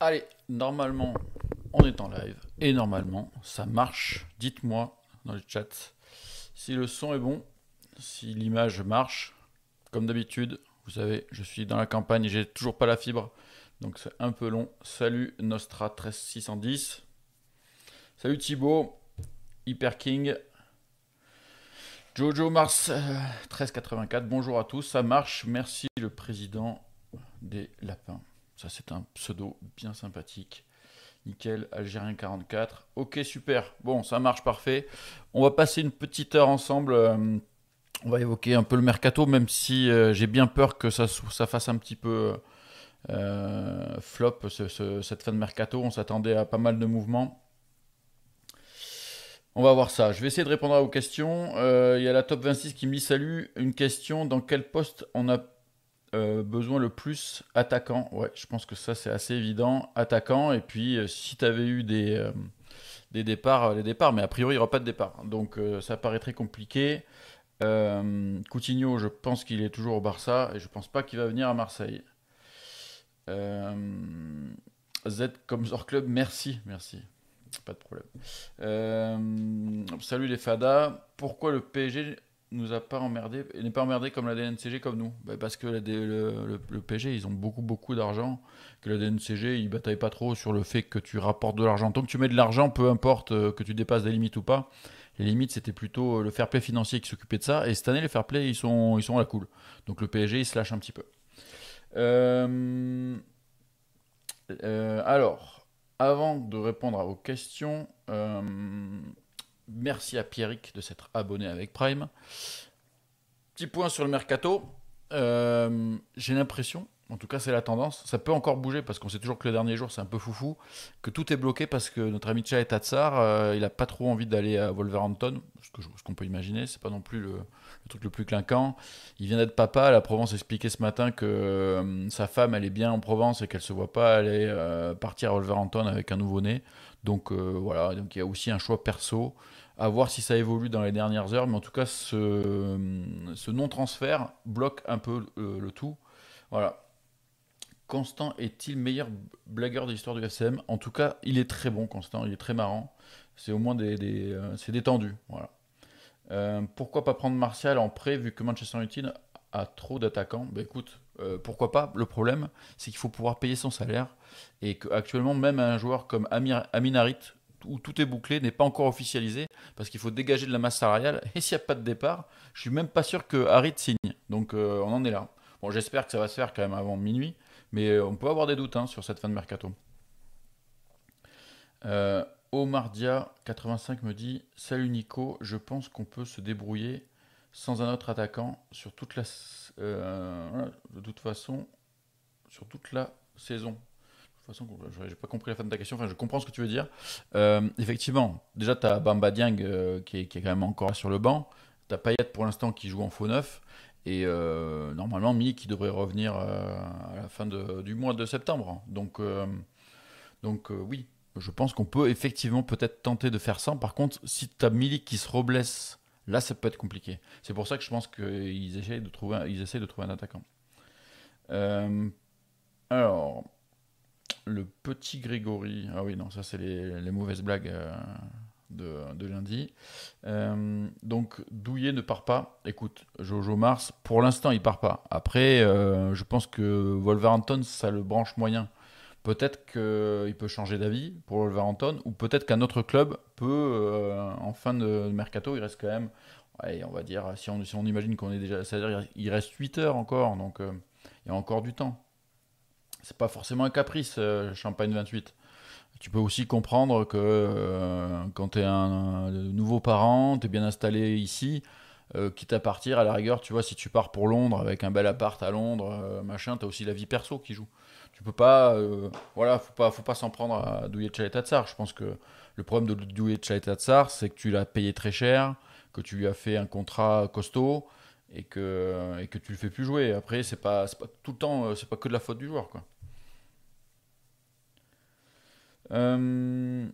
Allez, normalement, on est en live et normalement, ça marche. Dites-moi dans le chat si le son est bon, si l'image marche. Comme d'habitude, vous savez, je suis dans la campagne et j'ai toujours pas la fibre, donc c'est un peu long. Salut Nostra 13610. Salut Thibaut, Hyper King, Jojo Mars 1384. Bonjour à tous, ça marche. Merci le président des lapins. Ça, c'est un pseudo bien sympathique. Nickel, Algérien 44. Ok, super. Bon, ça marche parfait. On va passer une petite heure ensemble. On va évoquer un peu le mercato, même si j'ai bien peur que ça fasse un petit peu flop cette fin de mercato. On s'attendait à pas mal de mouvements. On va voir ça. Je vais essayer de répondre à vos questions. Il y a la top 26 qui me dit salut. Une question, dans quel poste on a besoin le plus attaquant? Ouais, je pense que ça c'est assez évident. Attaquant, et puis si tu avais eu des départs, les départs, mais a priori il n'y aura pas de départ. Donc ça paraît très compliqué. Coutinho, je pense qu'il est toujours au Barça, et je pense pas qu'il va venir à Marseille. Euh, Z comme Zor Club, merci, merci. Pas de problème. Salut les fadas. Pourquoi le PSG nous a pas emmerdé et n'est pas emmerdé comme la DNCG comme nous? Bah, parce que le PSG ils ont beaucoup d'argent, que la DNCG ils bataillent pas trop sur le fait que tu rapportes de l'argent. Tant que tu mets de l'argent, peu importe que tu dépasses des limites ou pas. Les limites c'était plutôt le fair play financier qui s'occupait de ça. Et cette année les fair play ils sont à la cool. Donc le PSG il se lâche un petit peu. Euh, alors, avant de répondre à vos questions, merci à Pierrick de s'être abonné avec Prime. Petit point sur le mercato. J'ai l'impression, en tout cas c'est la tendance, ça peut encore bouger parce qu'on sait toujours que les derniers jours c'est un peu foufou, que tout est bloqué parce que notre ami Chaet Tatsar, il a pas trop envie d'aller à Wolverhampton, ce qu'on peut imaginer, c'est pas non plus le truc le plus clinquant. Il vient d'être papa, la Provence expliquait ce matin que sa femme elle est bien en Provence et qu'elle se voit pas aller partir à Wolverhampton avec un nouveau-né. Donc voilà, donc il y a aussi un choix perso à voir si ça évolue dans les dernières heures, mais en tout cas, ce non-transfert bloque un peu le tout. Voilà. Constant est-il meilleur blagueur de l'histoire du FCM? En tout cas, il est très bon, Constant, il est très marrant. C'est au moins c'est détendu. Voilà. Pourquoi pas prendre Martial en prêt vu que Manchester United a trop d'attaquants? Bah écoute, pourquoi pas? Le problème, c'est qu'il faut pouvoir payer son salaire et qu'actuellement, même un joueur comme Amin Harit, où tout est bouclé, n'est pas encore officialisé parce qu'il faut dégager de la masse salariale. Et s'il n'y a pas de départ, je suis même pas sûr que Harit signe. Donc on en est là. Bon, j'espère que ça va se faire quand même avant minuit, mais on peut avoir des doutes hein, sur cette fin de mercato. Euh, Omar Dia 85 me dit salut Nico, je pense qu'on peut se débrouiller sans un autre attaquant sur toute voilà, de toute façon sur toute la saison. De toute façon, j'ai pas compris la fin de ta question. Enfin, je comprends ce que tu veux dire. Effectivement, déjà tu as Bamba Dieng qui est quand même encore sur le banc. T'as Payet pour l'instant qui joue en faux neuf. Et normalement, Mi qui devrait revenir à la fin du mois de septembre. Donc oui, je pense qu'on peut effectivement peut-être tenter de faire ça. Par contre, si tu as Milik qui se reblesse, là ça peut être compliqué. C'est pour ça que je pense qu'ils essayent de trouver un attaquant. Euh, alors, le petit Grégory. Ah oui, non, ça c'est les mauvaises blagues de lundi. Donc Douillet ne part pas. Écoute, Jojo Mars, pour l'instant il part pas. Après, je pense que Wolverhampton, ça le branche moyen. Peut-être qu'il peut changer d'avis pour Wolverhampton, ou peut-être qu'un autre club peut, en fin de mercato, il reste quand même, ouais, on va dire, si on imagine qu'on est déjà, c'est-à-dire il reste 8 heures encore, donc il y a encore du temps. C'est pas forcément un caprice, Champagne 28. Tu peux aussi comprendre que quand tu es un nouveau parent, tu es bien installé ici, quitte à partir, à la rigueur, tu vois, si tu pars pour Londres avec un bel appart à Londres, machin, tu as aussi la vie perso qui joue. Tu peux pas, voilà, faut pas s'en prendre à Douye Tchaletatsar. Je pense que le problème de Douye Tchaletatsar, c'est que tu l'as payé très cher, que tu lui as fait un contrat costaud et que tu le fais plus jouer. Après, c'est pas tout le temps, c'est pas que de la faute du joueur, quoi. Euh,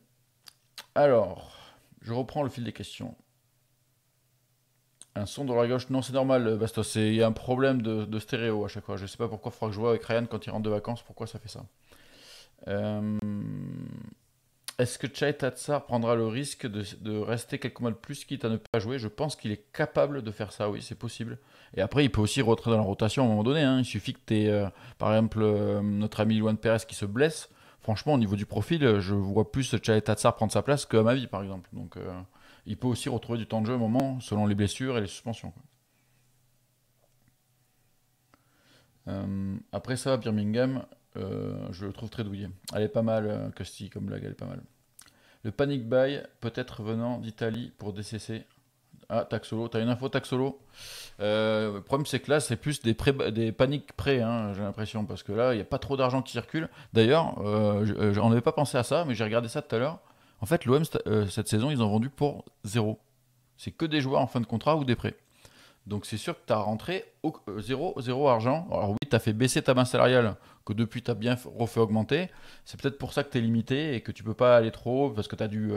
alors, je reprends le fil des questions. Un son dans la gauche, non, c'est normal, Bastos. Il y a un problème de stéréo à chaque fois. Je sais pas pourquoi. Il faudra que je vois avec Ryan quand il rentre de vacances. Pourquoi ça fait ça? Euh, Est-ce que Chai Tatsar prendra le risque de rester quelques mois de plus quitte à ne pas jouer? Je pense qu'il est capable de faire ça, oui, c'est possible. Et après, il peut aussi rentrer dans la rotation à un moment donné, hein. Il suffit que tu aies, par exemple, notre ami Luan Perez qui se blesse. Franchement, au niveau du profil, je vois plus Chai Tatsar prendre sa place que Amavi, par exemple. Donc, il peut aussi retrouver du temps de jeu au moment, selon les blessures et les suspensions, quoi. Après ça, Birmingham, je le trouve très douillé. Elle est pas mal, Custy, comme blague, elle est pas mal. Le panic buy, peut-être venant d'Italie pour DCC. Ah, Taxolo, t'as une info Taxolo? Le problème, c'est que là, c'est plus des paniques prêts, hein, j'ai l'impression, parce que là, il n'y a pas trop d'argent qui circule. D'ailleurs, on n'avait pas pensé à ça, mais j'ai regardé ça tout à l'heure. En fait, l'OM, cette saison, ils ont vendu pour zéro. C'est que des joueurs en fin de contrat ou des prêts. Donc c'est sûr que tu as rentré zéro argent. Alors oui, tu as fait baisser ta masse salariale, que depuis tu as bien refait augmenter. C'est peut-être pour ça que tu es limité et que tu peux pas aller trop haut, parce que tu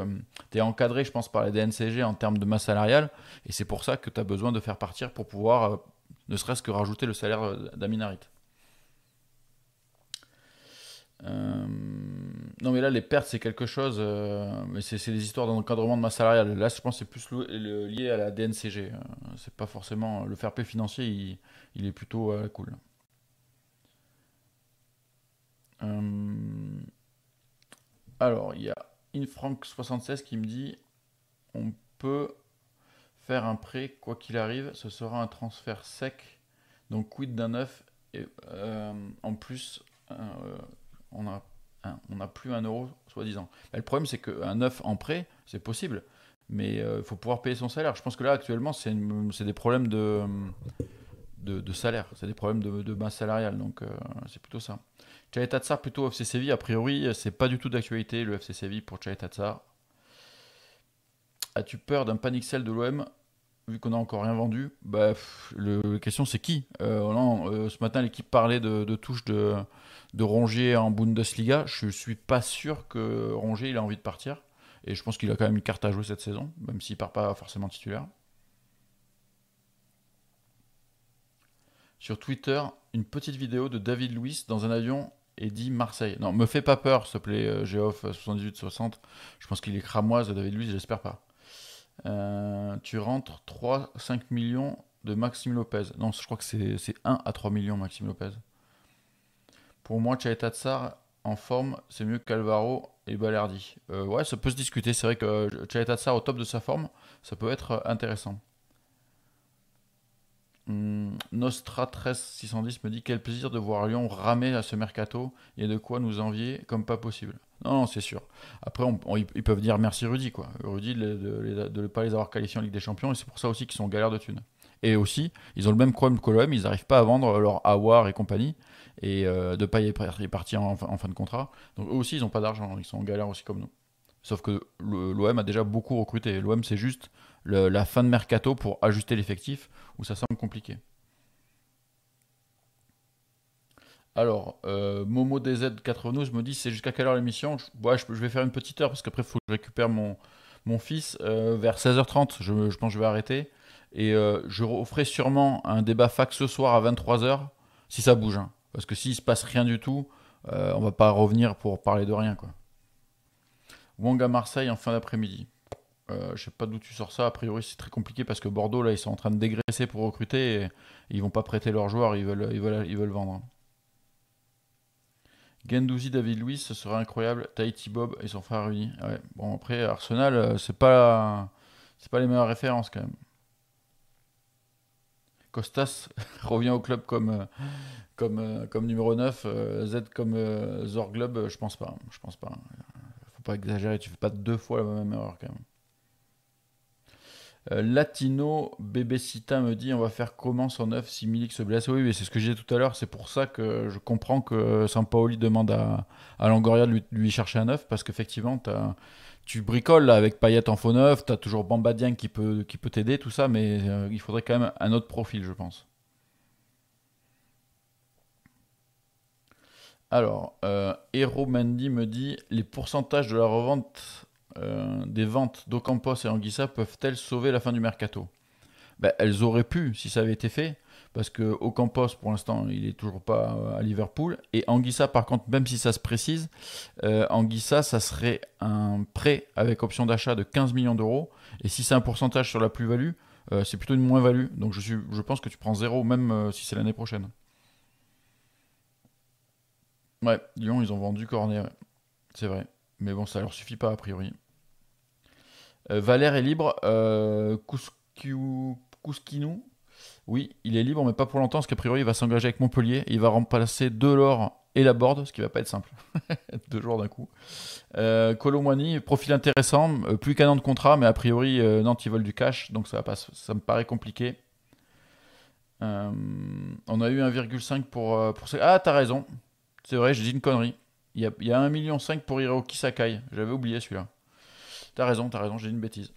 es encadré, je pense, par les DNCG en termes de masse salariale. Et c'est pour ça que tu as besoin de faire partir pour pouvoir, ne serait-ce que rajouter le salaire d'Aminarit. Euh, non, mais là, les pertes, c'est quelque chose, mais c'est des histoires d'encadrement de masse salariale. Là, je pense que c'est plus lié à la DNCG. C'est pas forcément. Le fair play financier, il est plutôt cool. Euh, alors, il y a Infrank76 qui me dit on peut faire un prêt, quoi qu'il arrive, ce sera un transfert sec. Donc, quid d'un neuf et en plus, on a on n'a plus un euro, soi-disant. Mais le problème, c'est qu'un neuf en prêt, c'est possible. Mais il faut pouvoir payer son salaire. Je pense que là, actuellement, c'est des problèmes de salaire. C'est des problèmes de masse salariale. Donc, c'est plutôt ça. Chalet Tatsar, plutôt FC Séville. A priori, c'est pas du tout d'actualité, le FC Séville pour Chalet Tatsar. As-tu peur d'un panic sell de l'OM vu qu'on n'a encore rien vendu? Bah, la question, c'est qui? Non, ce matin, l'équipe parlait de touches de Rongier en Bundesliga. Je suis pas sûr que Rongier il a envie de partir. Et je pense qu'il a quand même une carte à jouer cette saison, même s'il part pas forcément titulaire. Sur Twitter, une petite vidéo de David Luiz dans un avion et dit Marseille. Non, me fais pas peur, s'il te plaît, Geoff 78-60. Je pense qu'il est cramoise, David Luiz, j'espère pas. Tu rentres 3-5 millions de Maxime Lopez. Non, je crois que c'est 1 à 3 millions Maxime Lopez. Pour moi, Chaeta Tsar en forme, c'est mieux qu'Alvaro et Balerdi. Ouais, ça peut se discuter. C'est vrai que Chaeta Tsar au top de sa forme, ça peut être intéressant. Nostra 13610 me dit quel plaisir de voir Lyon ramer à ce mercato et de quoi nous envier comme pas possible. Non, non, c'est sûr. Après, ils peuvent dire merci Rudy, quoi. Rudy de ne pas les avoir qualifiés en Ligue des Champions et c'est pour ça aussi qu'ils sont en galère de thunes. Et aussi, ils ont le même problème que l'OM, ils n'arrivent pas à vendre leur Awar et compagnie et de ne pas y partir en fin de contrat. Donc eux aussi, ils n'ont pas d'argent, ils sont en galère aussi comme nous. Sauf que l'OM a déjà beaucoup recruté. L'OM, c'est juste la fin de mercato pour ajuster l'effectif où ça semble compliqué. Alors, Momo DZ92 me dit c'est jusqu'à quelle heure l'émission? Ouais, je vais faire une petite heure parce qu'après il faut que je récupère mon fils vers 16h30. Je pense que je vais arrêter. Et je referai sûrement un débat fac ce soir à 23h si ça bouge, hein. Parce que s'il se passe rien du tout, on va pas revenir pour parler de rien, quoi. Wang à Marseille en fin d'après-midi. Je sais pas d'où tu sors ça. A priori, c'est très compliqué parce que Bordeaux, là, ils sont en train de dégraisser pour recruter et ils vont pas prêter leurs joueurs, ils veulent vendre, hein. Gendouzi, David Luiz, ce serait incroyable. Tahiti Bob et son frère réunis. Ouais. Bon, après, Arsenal, c'est pas les meilleures références quand même. Costas revient au club comme numéro 9. Z comme Zorglub, je pense pas. Je pense pas. Faut pas exagérer, tu fais pas deux fois la même erreur quand même. Latino Bébécita me dit on va faire comment sans 9 si Milik se blesse. Oui, mais c'est ce que j'ai dit tout à l'heure. C'est pour ça que je comprends que Sampaoli demande à Longoria de lui chercher un 9 parce qu'effectivement, tu bricoles là, avec Payet en faux 9. Tu as toujours Bamba Dieng qui peut t'aider, tout ça, mais il faudrait quand même un autre profil, je pense. Alors, Hero Mendy me dit les pourcentages de la revente des ventes d'Ocampos et Anguissa peuvent-elles sauver la fin du mercato? Bah, elles auraient pu si ça avait été fait. Parce que Ocampos, pour l'instant, il est toujours pas à Liverpool. Et Anguissa, par contre, même si ça se précise, Anguissa, ça serait un prêt avec option d'achat de 15 millions d'euros. Et si c'est un pourcentage sur la plus-value, c'est plutôt une moins-value. Donc je pense que tu prends zéro, même si c'est l'année prochaine. Ouais, Lyon, ils ont vendu Cornet, ouais. C'est vrai. Mais bon, ça leur suffit pas, a priori. Valère est libre. Kouskinou, oui, il est libre, mais pas pour longtemps, parce qu'a priori, il va s'engager avec Montpellier. Et il va remplacer Delors et Laborde, ce qui va pas être simple. 2 jours d'un coup. Colomwani, profil intéressant, plus qu'un an de contrat, mais a priori, Nantes, ils veulent du cash, donc ça me paraît compliqué. Euh, on a eu 1,5 pour Ah, t'as raison. C'est vrai, j'ai dit une connerie. Il y a 1,5 million pour Hiroki Sakai. J'avais oublié celui-là. T'as raison, j'ai dit une bêtise.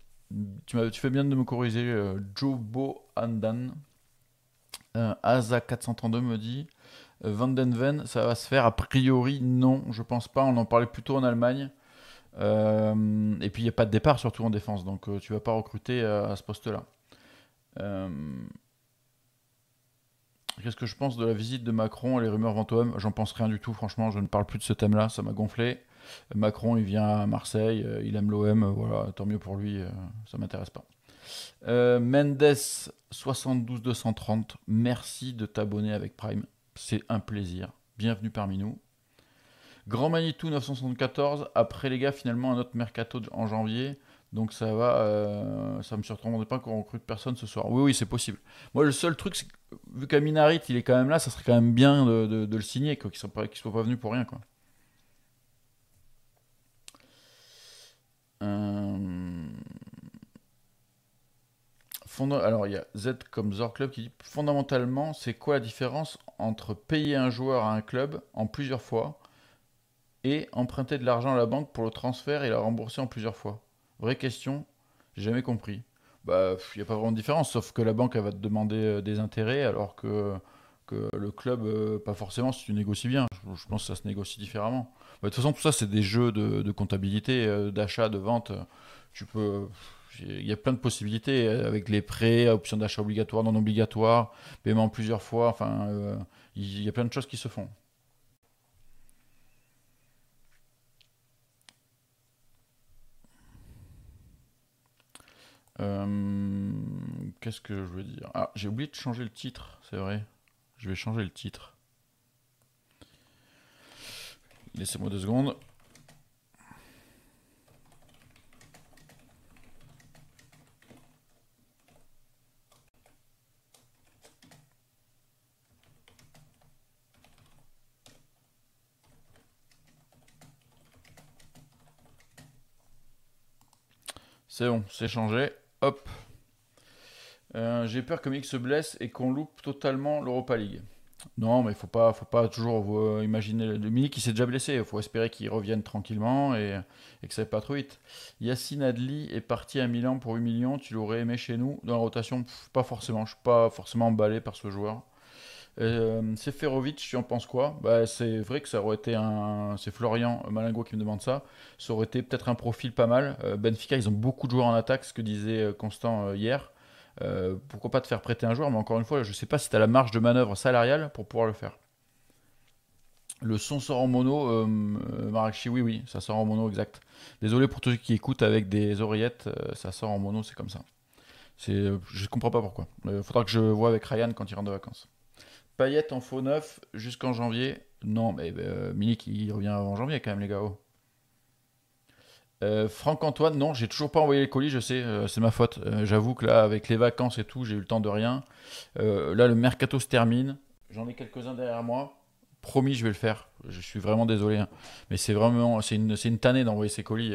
Tu fais bien de me corriger. Jobo Andan. Asa 432 me dit Van den Ven, ça va se faire. A priori, non, je pense pas. On en parlait plutôt en Allemagne. Et puis, il n'y a pas de départ, surtout en défense. Donc, tu vas pas recruter à ce poste-là. Euh, Qu'est-ce que je pense de la visite de Macron et les rumeurs vont au M? J'en pense rien du tout, franchement, je ne parle plus de ce thème-là, ça m'a gonflé. Macron, il vient à Marseille, il aime l'OM, voilà, tant mieux pour lui, ça m'intéresse pas. Mendes 72230, merci de t'abonner avec Prime, c'est un plaisir. Bienvenue parmi nous. Grand Manitou 974, après les gars, finalement un autre mercato en janvier. Donc ça va, ça me surprendrait pas qu'on recrute personne ce soir. Oui, oui, c'est possible. Moi, le seul truc, c'est que, vu qu'Aminarit, il est quand même là, ça serait quand même bien de le signer, quoi, qu'il soit pas venu pour rien, quoi. Euh, Alors, il y a Z comme Zor Club qui dit fondamentalement, c'est quoi la différence entre payer un joueur à un club en plusieurs fois et emprunter de l'argent à la banque pour le transfert et la rembourser en plusieurs fois? Vraie question, j'ai jamais compris. Bah, il n'y a pas vraiment de différence, sauf que la banque, elle va te demander des intérêts, alors que le club, pas forcément si tu négocies bien. Je pense que ça se négocie différemment. Bah, de toute façon, tout ça, c'est des jeux de comptabilité, d'achat, de vente. Tu peux. Il y a plein de possibilités avec les prêts, options d'achat obligatoires, non obligatoires, paiement plusieurs fois. Enfin, il y a plein de choses qui se font. Euh, Qu'est-ce que je veux dire? Ah, j'ai oublié de changer le titre, c'est vrai. Je vais changer le titre. Laissez-moi 2 secondes. C'est bon, c'est changé. Hop. J'ai peur que Mick se blesse et qu'on loupe totalement l'Europa League. Non, mais faut pas toujours imaginer. Le Milik, il s'est déjà blessé. Il faut espérer qu'il revienne tranquillement et que ça ne pas trop vite. Yacine Adli est parti à Milan pour 8 millions. Tu l'aurais aimé chez nous dans la rotation? Pas forcément. Je suis pas forcément emballé par ce joueur. Seferovic, tu en penses quoi? Bah, c'est vrai que ça aurait été un. C'est Florian Malingo qui me demande ça. Ça aurait été peut-être un profil pas mal. Benfica, ils ont beaucoup de joueurs en attaque, ce que disait Constant hier. Pourquoi pas te faire prêter un joueur, mais encore une fois, je sais pas si tu as la marge de manœuvre salariale pour pouvoir le faire. Le son sort en mono, Marrakchi, oui, oui, ça sort en mono, exact. Désolé pour tous ceux qui écoutent avec des oreillettes, ça sort en mono, c'est comme ça. Je comprends pas pourquoi. Faudra que je vois avec Ryan quand il rentre de vacances. Payet en faux neuf jusqu'en janvier. Non, mais Milik, il revient avant janvier quand même, les gars. Oh. Franck-Antoine, non, j'ai toujours pas envoyé les colis, je sais, c'est ma faute. J'avoue que là, avec les vacances et tout, j'ai eu le temps de rien. Là, le mercato se termine. J'en ai quelques-uns derrière moi. Promis, je vais le faire. Je suis vraiment désolé, hein. Mais c'est une tannée d'envoyer ces colis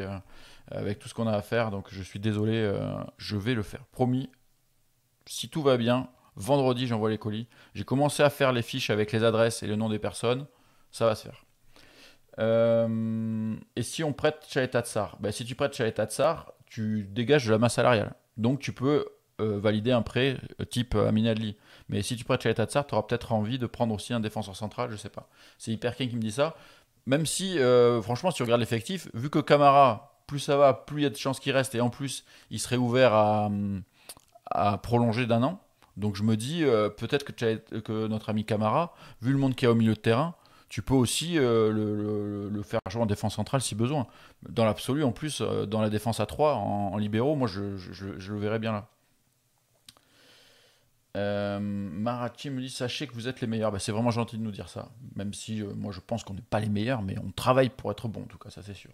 avec tout ce qu'on a à faire. Donc, je suis désolé. Je vais le faire. Promis. Si tout va bien, vendredi, j'envoie les colis. J'ai commencé à faire les fiches avec les adresses et le nom des personnes. Ça va se faire. Et si on prête Chalet Tatsar, ben, si tu prêtes Chalet Tatsar, tu dégages de la masse salariale. Donc tu peux valider un prêt type Amin Adli. Mais si tu prêtes Chalet Tatsar, tu auras peut-être envie de prendre aussi un défenseur central, je sais pas. C'est Hyperkin qui me dit ça. Même si, franchement, si tu regardes l'effectif, vu que Camara, plus ça va, plus il y a de chances qu'il reste, et en plus, il serait ouvert à prolonger d'un an. Donc je me dis, peut-être que notre ami Camara, vu le monde qu'il y a au milieu de terrain, tu peux aussi le faire jouer en défense centrale si besoin. Dans l'absolu, en plus, dans la défense à 3 en libéraux, moi je le verrais bien là. Marachi me dit sachez que vous êtes les meilleurs. Bah, c'est vraiment gentil de nous dire ça. Même si moi je pense qu'on n'est pas les meilleurs, mais on travaille pour être bon en tout cas, ça c'est sûr.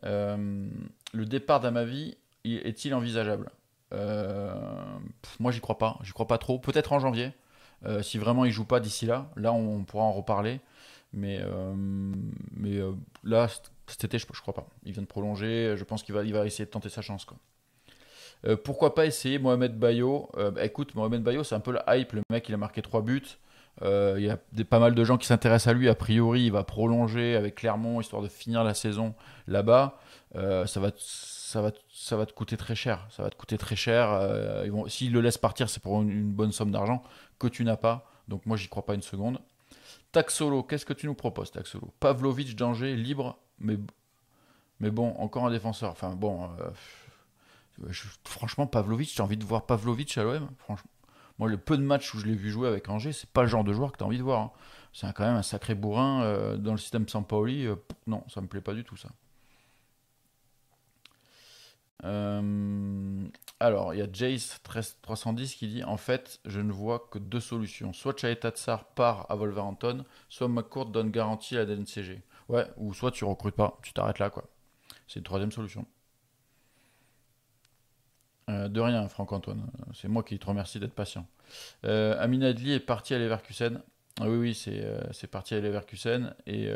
Euh, le départ d'Amavi est-il envisageable? Moi j'y crois pas. J'y crois pas trop. Peut-être en janvier. Si vraiment il joue pas d'ici là, là on pourra en reparler. Mais, euh, mais là, cet été, je crois pas. Il vient de prolonger. Je pense qu'il va essayer de tenter sa chance, quoi. Pourquoi pas essayer Mohamed Bayo? Bah, écoute, Mohamed Bayo, c'est un peu la hype. Le mec, il a marqué 3 buts. Il y a pas mal de gens qui s'intéressent à lui. A priori, il va prolonger avec Clermont histoire de finir la saison là-bas. Ça va te coûter très cher. Ça va te coûter très cher. S'ils le laissent partir, c'est pour une bonne somme d'argent que tu n'as pas. Donc moi, j'y crois pas une seconde. Taxolo, qu'est-ce que tu nous proposes, Taxolo? Pavlovic d'Angers, libre, mais bon, encore un défenseur. Enfin bon, franchement, Pavlovic, j'ai envie de voir Pavlovic à l'OM. Franchement, moi, le peu de matchs où je l'ai vu jouer avec Angers, c'est pas le genre de joueur que tu as envie de voir, hein. C'est quand même un sacré bourrin dans le système Sampaoli. Non, ça me plaît pas du tout ça. Euh, alors, il y a Jace 310 qui dit en fait, je ne vois que deux solutions. Soit Chaeta Tsar part à Wolverhampton, soit McCourt donne garantie à la DNCG. Ouais, ou soit tu recrutes pas, tu t'arrêtes là, quoi. C'est une troisième solution. De rien, Franck-Antoine. C'est moi qui te remercie d'être patient. Amin Adli est parti à Leverkusen. Ah oui, oui, c'est parti à Leverkusen. Et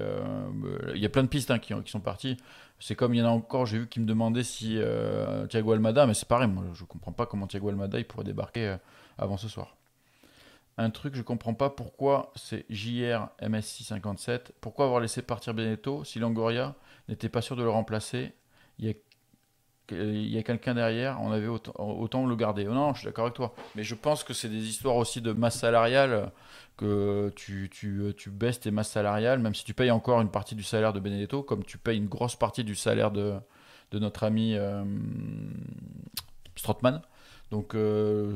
il y a plein de pistes, hein, qui sont parties. C'est comme il y en a encore, j'ai vu qui me demandaient si Thiago Almada, mais c'est pareil, moi je comprends pas comment Thiago Almada il pourrait débarquer avant ce soir. Un truc, je comprends pas pourquoi c'est JR MSC57. Pourquoi avoir laissé partir Benetto si Longoria n'était pas sûr de le remplacer? Il y a quelqu'un derrière, on avait autant le garder. Oh non, je suis d'accord avec toi. Mais je pense que c'est des histoires aussi de masse salariale, que tu baisses tes masses salariales, même si tu payes encore une partie du salaire de Benedetto, comme tu payes une grosse partie du salaire de notre ami Strootman. Donc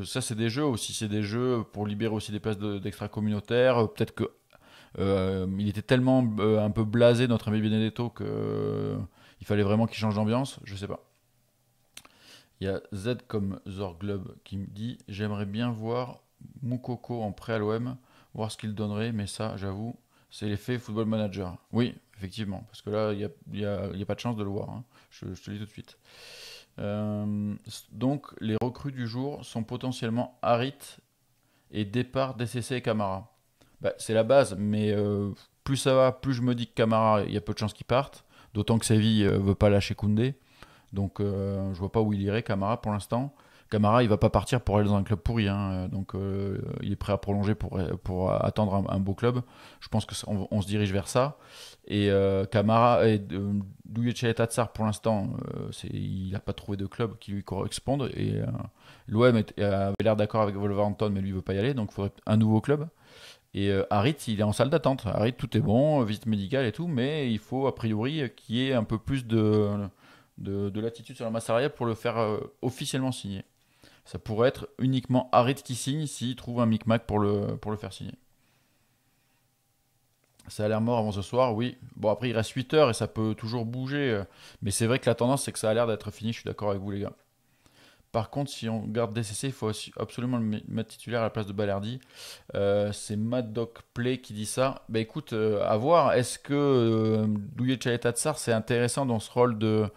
ça, c'est des jeux aussi, c'est des jeux pour libérer aussi des places d'extra communautaires. Peut-être que il était tellement un peu blasé, notre ami Benedetto, que il fallait vraiment qu'il change d'ambiance. Je sais pas. Il y a Z comme Zorglub qui me dit j'aimerais bien voir Moukoko en prêt à l'OM, voir ce qu'il donnerait, mais ça, j'avoue, c'est l'effet football manager. Oui, effectivement, parce que là, il y a pas de chance de le voir, hein. Je te le dis tout de suite. Donc, les recrues du jour sont potentiellement Harit et départ DCC et Camara. Bah, c'est la base, mais plus ça va, plus je me dis que Camara, il y a peu de chances qu'il parte, d'autant que Séville veut pas lâcher Koundé. Donc je vois pas où il irait, Camara, pour l'instant. Camara, il va pas partir pour aller dans un club pourri, hein. Donc il est prêt à prolonger pour attendre un beau club. Je pense qu'on on se dirige vers ça. Et Camara et Douye Tatsar, pour l'instant, il n'a pas trouvé de club qui lui corresponde. Et l'OM avait l'air d'accord avec Wolverhampton, mais lui il veut pas y aller, donc il faudrait un nouveau club. Et Harit, il est en salle d'attente. Harit, tout est bon, visite médicale et tout, mais il faut a priori qu'il y ait un peu plus de latitude sur la masse salariale pour le faire officiellement signer. Ça pourrait être uniquement Harit qui signe s'il trouve un micmac pour le faire signer. Ça a l'air mort avant ce soir, oui. Bon, après, il reste 8 heures et ça peut toujours bouger. Mais c'est vrai que la tendance, c'est que ça a l'air d'être fini. Je suis d'accord avec vous, les gars. Par contre, si on garde DCC, il faut absolument le mettre titulaire à la place de Balerdi. C'est Mad Dog Play qui dit ça. Bah écoute, à voir. Est-ce que Douye Tsar c'est intéressant dans ce rôle de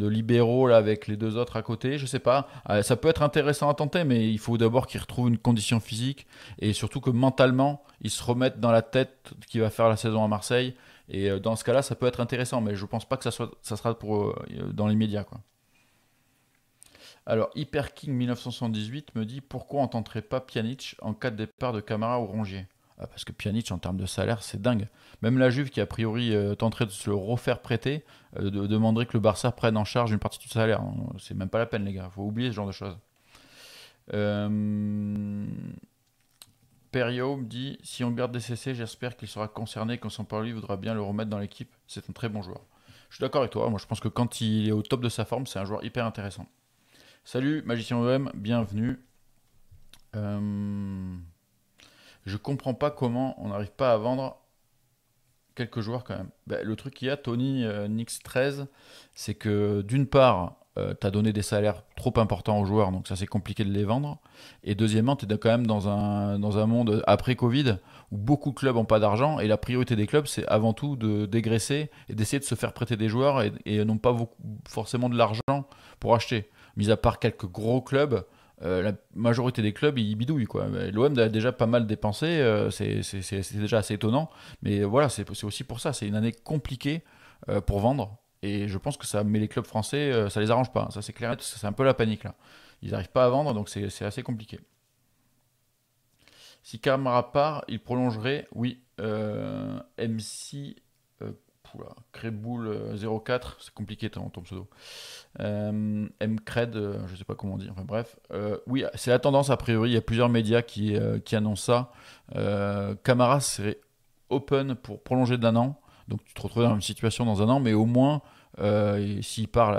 libéraux là, avec les deux autres à côté? Je sais pas. Ça peut être intéressant à tenter, mais il faut d'abord qu'il retrouve une condition physique et surtout que mentalement, il se remette dans la tête qu'il va faire la saison à Marseille. Et dans ce cas-là, ça peut être intéressant, mais je pense pas que ça sera pour dans l'immédiat, quoi. Alors, Hyper King 1978 me dit pourquoi on tenterait pas Pjanic en cas de départ de Camara ou Rongier? Ah, parce que Pjanic en termes de salaire c'est dingue. Même la Juve qui a priori tenterait de se le refaire prêter demanderait que le Barça prenne en charge une partie du salaire. C'est même pas la peine les gars, faut oublier ce genre de choses. Euh... Perio me dit si on garde DCC j'espère qu'il sera concerné quand son pari voudra bien le remettre dans l'équipe. C'est un très bon joueur. Je suis d'accord avec toi, moi je pense que quand il est au top de sa forme c'est un joueur hyper intéressant. Salut, magicien OM, bienvenue. Euh, je comprends pas comment on n'arrive pas à vendre quelques joueurs quand même. Bah, le truc qu'il y a, Tony Nix 13, c'est que d'une part, tu as donné des salaires trop importants aux joueurs, donc ça c'est compliqué de les vendre. Et deuxièmement, tu es quand même dans un monde après Covid où beaucoup de clubs n'ont pas d'argent et la priorité des clubs c'est avant tout de dégraisser et d'essayer de se faire prêter des joueurs et non pas forcément de l'argent pour acheter. Mis à part quelques gros clubs, la majorité des clubs ils bidouillent quoi. L'OM a déjà pas mal dépensé, c'est déjà assez étonnant. Mais voilà, c'est aussi pour ça. C'est une année compliquée pour vendre. Et je pense que ça met les clubs français, ça les arrange pas. Ça, c'est clair. C'est un peu la panique là. Ils n'arrivent pas à vendre, donc c'est assez compliqué. Si Camara part, il prolongerait, oui. MC Créboul 04, c'est compliqué ton pseudo. Mcred, je sais pas comment on dit, enfin bref. Oui, c'est la tendance a priori, il y a plusieurs médias qui annoncent ça. Camara serait open pour prolonger d'un an, donc tu te retrouves dans la même situation dans un an, mais au moins, s'il part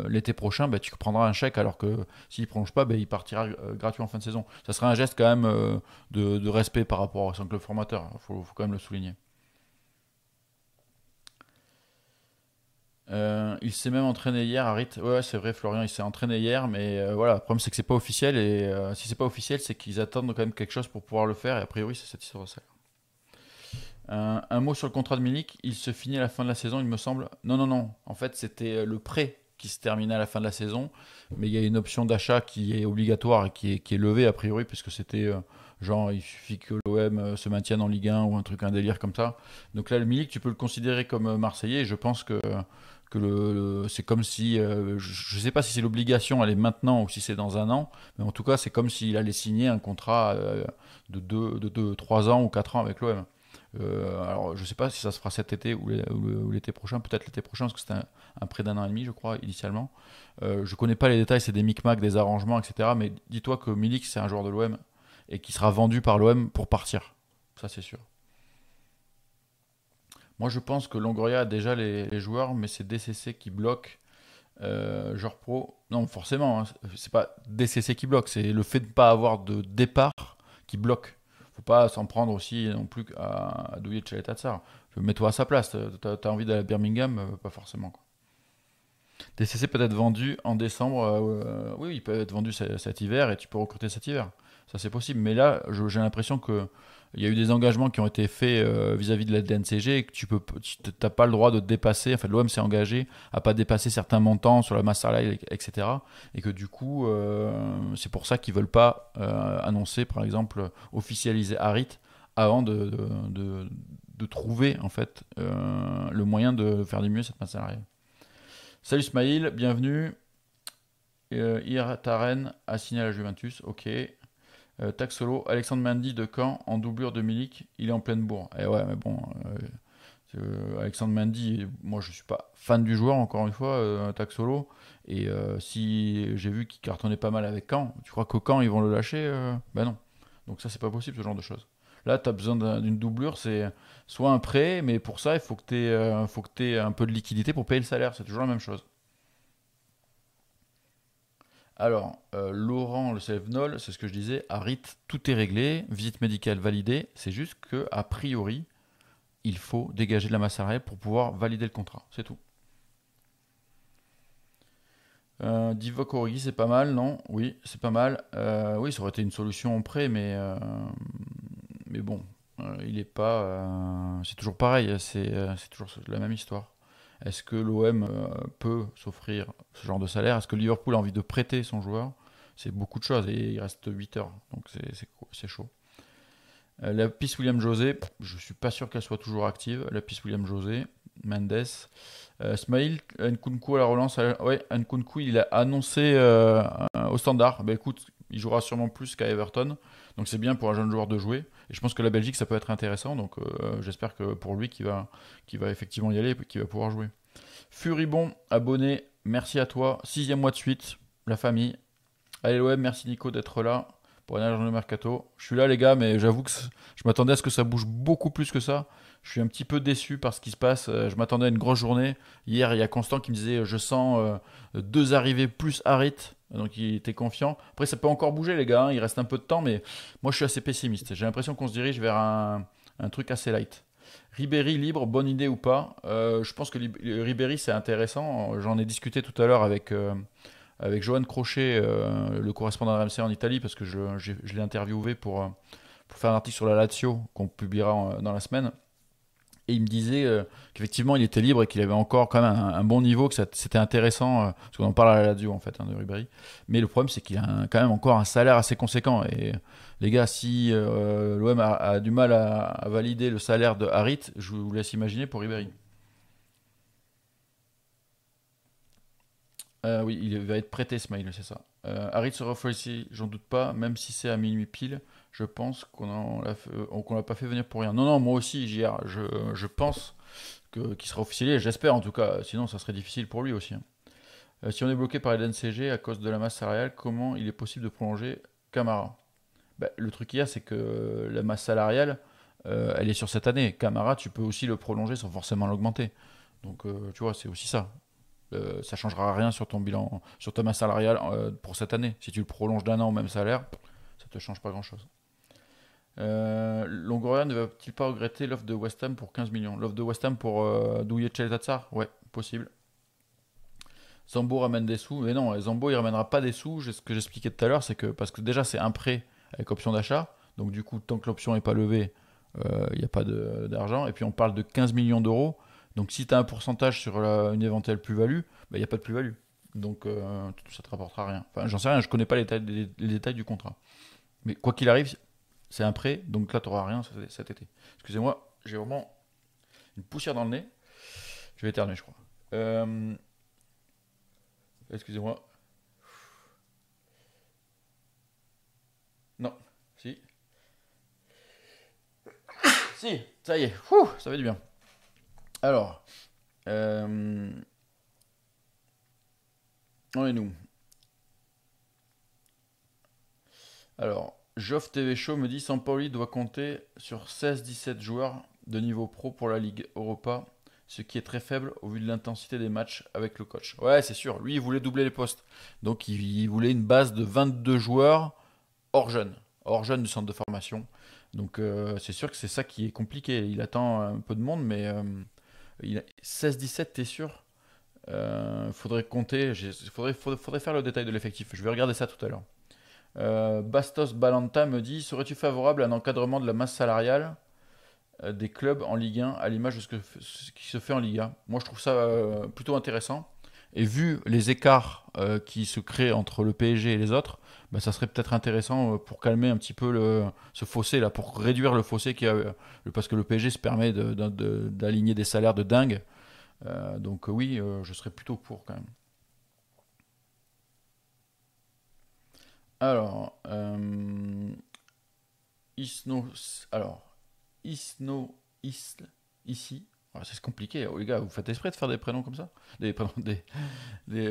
l'été prochain, bah, tu prendras un chèque, alors que s'il ne prolonge pas, bah, il partira gratuit en fin de saison. Ça serait un geste quand même de respect par rapport à son club formateur, faut quand même le souligner. Il s'est même entraîné hier, Harit. Ouais, c'est vrai, Florian, il s'est entraîné hier, mais voilà, le problème c'est que c'est pas officiel, et si c'est pas officiel, c'est qu'ils attendent quand même quelque chose pour pouvoir le faire, et a priori, c'est cette histoire de salaire. Un mot sur le contrat de Milik, il se finit à la fin de la saison, il me semble. Non, non, non, en fait, c'était le prêt qui se terminait à la fin de la saison, mais il y a une option d'achat qui est obligatoire et qui est levée, a priori, puisque c'était genre, il suffit que l'OM se maintienne en Ligue 1 ou un délire comme ça. Donc là, le Milik, tu peux le considérer comme Marseillais, et je pense que c'est comme si, je ne sais pas si c'est l'obligation, elle est maintenant ou si c'est dans un an, mais en tout cas, c'est comme s'il allait signer un contrat de 3 ans ou 4 ans avec l'OM. Alors, je ne sais pas si ça se fera cet été ou l'été prochain, peut-être l'été prochain, parce que c'est un prêt d'un an et demi, je crois, initialement. Je ne connais pas les détails, c'est des micmacs, des arrangements, etc. Mais dis-toi que Milik, c'est un joueur de l'OM et qui sera vendu par l'OM pour partir. Ça, c'est sûr. Moi, je pense que Longoria a déjà les joueurs, mais c'est DCC qui bloque. Genre pro. Non, forcément, hein, c'est pas DCC qui bloque, c'est le fait de ne pas avoir de départ qui bloque. Faut pas s'en prendre aussi non plus à Douillet de Tatsar. Mets-toi à sa place. T'as envie d'aller à Birmingham, pas forcément, quoi. DCC peut être vendu en décembre. Oui, il peut être vendu cet hiver et tu peux recruter cet hiver. Ça, c'est possible. Mais là, j'ai l'impression que il y a eu des engagements qui ont été faits vis-à-vis de la DNCG et que tu n'as pas le droit de dépasser. En fait, l'OM s'est engagé à pas dépasser certains montants sur la masse salariale, etc. Et que du coup, c'est pour ça qu'ils veulent pas annoncer, par exemple, officialiser Harit avant de trouver en fait le moyen de faire diminuer cette masse salariale. Salut Smaïl, bienvenue. Irataren a signé à la Juventus, ok. Taxolo, Alexandre Mendy de Caen en doublure de Milik, il est en pleine bourre. Et ouais, mais bon, Alexandre Mendy, moi je suis pas fan du joueur, encore une fois, Taxolo. Et si j'ai vu qu'il cartonnait pas mal avec Caen, tu crois que Caen ils vont le lâcher Ben non. Donc ça, c'est pas possible ce genre de choses. Là, tu as besoin d'une doublure, c'est soit un prêt, mais pour ça, il faut que tu aies un peu de liquidité pour payer le salaire. C'est toujours la même chose. Alors, Laurent Le Sevenol, c'est ce que je disais, Harit, tout est réglé, visite médicale validée, c'est juste que a priori, il faut dégager de la masse salariale pour pouvoir valider le contrat, c'est tout. Divock Origi, c'est pas mal, non? Oui, c'est pas mal. Oui, ça aurait été une solution en prêt, mais bon, il est pas. C'est toujours pareil, c'est toujours la même histoire. Est-ce que l'OM peut s'offrir ce genre de salaire? Est-ce que Liverpool a envie de prêter son joueur? C'est beaucoup de choses et il reste 8 heures, donc c'est chaud. La piste William José, je suis pas sûr qu'elle soit toujours active. La piste William José, Mendes. Smaïl, Nkunku à la relance. Ouais, Nkunku, il a annoncé au standard. Bah écoute, il jouera sûrement plus qu'à Everton. Donc c'est bien pour un jeune joueur de jouer. Et je pense que la Belgique, ça peut être intéressant. Donc j'espère que pour lui, qu'il va effectivement y aller et qu'il va pouvoir jouer. Furibon, abonné, merci à toi. 6e mois de suite, la famille. Allez l'OM, merci Nico d'être là. pour un agent de mercato. Je suis là, les gars, mais j'avoue que je m'attendais à ce que ça bouge beaucoup plus que ça. Je suis un petit peu déçu par ce qui se passe. Je m'attendais à une grosse journée. Hier, il y a Constant qui me disait je sens deux arrivées plus Harit. Donc il était confiant. Après, ça peut encore bouger, les gars, hein. Il reste un peu de temps, mais moi, je suis assez pessimiste. J'ai l'impression qu'on se dirige vers un truc assez light. Ribéry libre, bonne idée ou pas? Je pense que Ribéry, c'est intéressant. J'en ai discuté tout à l'heure avec Johan Crochet, le correspondant de RMC en Italie, parce que je l'ai interviewé pour faire un article sur la Lazio qu'on publiera dans la semaine. Et il me disait qu'effectivement il était libre et qu'il avait encore quand même un bon niveau, que c'était intéressant, parce qu'on en parle à la Lazio en fait, hein, de Ribéry. Mais le problème c'est qu'il a quand même encore un salaire assez conséquent. Et les gars, si l'OM a du mal à valider le salaire de Harit, je vous laisse imaginer pour Ribéry. Oui, il va être prêté, Smile, c'est ça. Harit sera officiel, j'en doute pas, même si c'est à minuit pile. Je pense qu'on l'a pas fait venir pour rien. Non, non, moi aussi, JR, je pense qu'il sera officialisé, j'espère en tout cas, sinon ça serait difficile pour lui aussi, hein. Si on est bloqué par les NCG à cause de la masse salariale, comment il est possible de prolonger Camara? Bah, le truc qu'il y a, c'est que la masse salariale, elle est sur cette année. Camara, tu peux aussi le prolonger sans forcément l'augmenter. Donc, tu vois, c'est aussi ça. Ça changera rien sur ton bilan, sur ta masse salariale pour cette année. Si tu le prolonges d'un an au même salaire, ça te change pas grand-chose. Longoria ne va-t-il pas regretter l'offre de West Ham pour 15 millions? L'offre de West Ham pour Douye Tatsar? Ouais, possible. Zambo ramène des sous. Mais non, Zambo il ramènera pas des sous. Ce que j'expliquais tout à l'heure, c'est que parce que déjà c'est un prêt avec option d'achat. Donc du coup, tant que l'option n'est pas levée, il n'y a pas d'argent. Et puis on parle de 15 millions d'euros. Donc si tu as un pourcentage sur une éventuelle plus-value, il n'y a pas de plus-value. Donc ça te rapportera rien. Enfin, j'en sais rien, je connais pas les détails du contrat. Mais quoi qu'il arrive, c'est un prêt, donc là tu n'auras rien cet été. Excusez-moi, j'ai vraiment une poussière dans le nez. Je vais éternuer, je crois. Excusez-moi. Non. Si. Si, ça y est. Ouh, ça fait du bien. Alors, euh, on est nous. Alors, Geoff TV Show me dit Sampaoli doit compter sur 16-17 joueurs de niveau pro pour la Ligue Europa, ce qui est très faible au vu de l'intensité des matchs avec le coach. Ouais, c'est sûr, lui il voulait doubler les postes. Donc il voulait une base de 22 joueurs hors jeune du centre de formation. Donc c'est sûr que c'est ça qui est compliqué. Il attend un peu de monde, mais 16-17, t'es sûr? Faudrait compter, faudrait faire le détail de l'effectif. Je vais regarder ça tout à l'heure. Bastos Balanta me dit serais-tu favorable à un encadrement de la masse salariale des clubs en Ligue 1 à l'image de ce qui se fait en Ligue 1? Moi, je trouve ça plutôt intéressant. Et vu les écarts qui se créent entre le PSG et les autres, bah, ça serait peut-être intéressant pour calmer un petit peu ce fossé là, pour réduire le fossé qu'il y a, parce que le PSG se permet d'aligner des salaires de dingue. Donc oui, je serais plutôt pour quand même. Alors, Isno, alors Isno, Isle, ici. Ah, c'est compliqué, oh, les gars, vous faites exprès de faire des prénoms comme ça? Des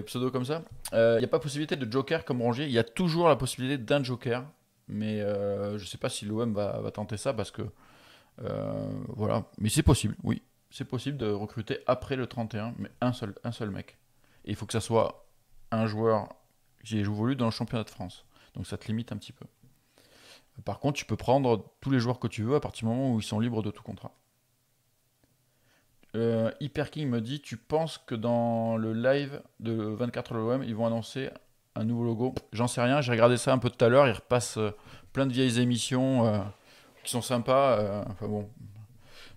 pseudos comme ça? Il n'y a pas possibilité de joker comme Rongier. Il y a toujours la possibilité d'un joker. Mais je ne sais pas si l'OM va tenter ça parce que. Voilà. Mais c'est possible, oui. C'est possible de recruter après le 31, mais un seul mec. Et il faut que ça soit un joueur qui ait évolué dans le championnat de France. Donc ça te limite un petit peu. Par contre, tu peux prendre tous les joueurs que tu veux à partir du moment où ils sont libres de tout contrat. Hyper King me dit tu penses que dans le live de 24 de l'OM, ils vont annoncer un nouveau logo? J'en sais rien, j'ai regardé ça un peu tout à l'heure. Ils repassent plein de vieilles émissions qui sont sympas. Enfin bon,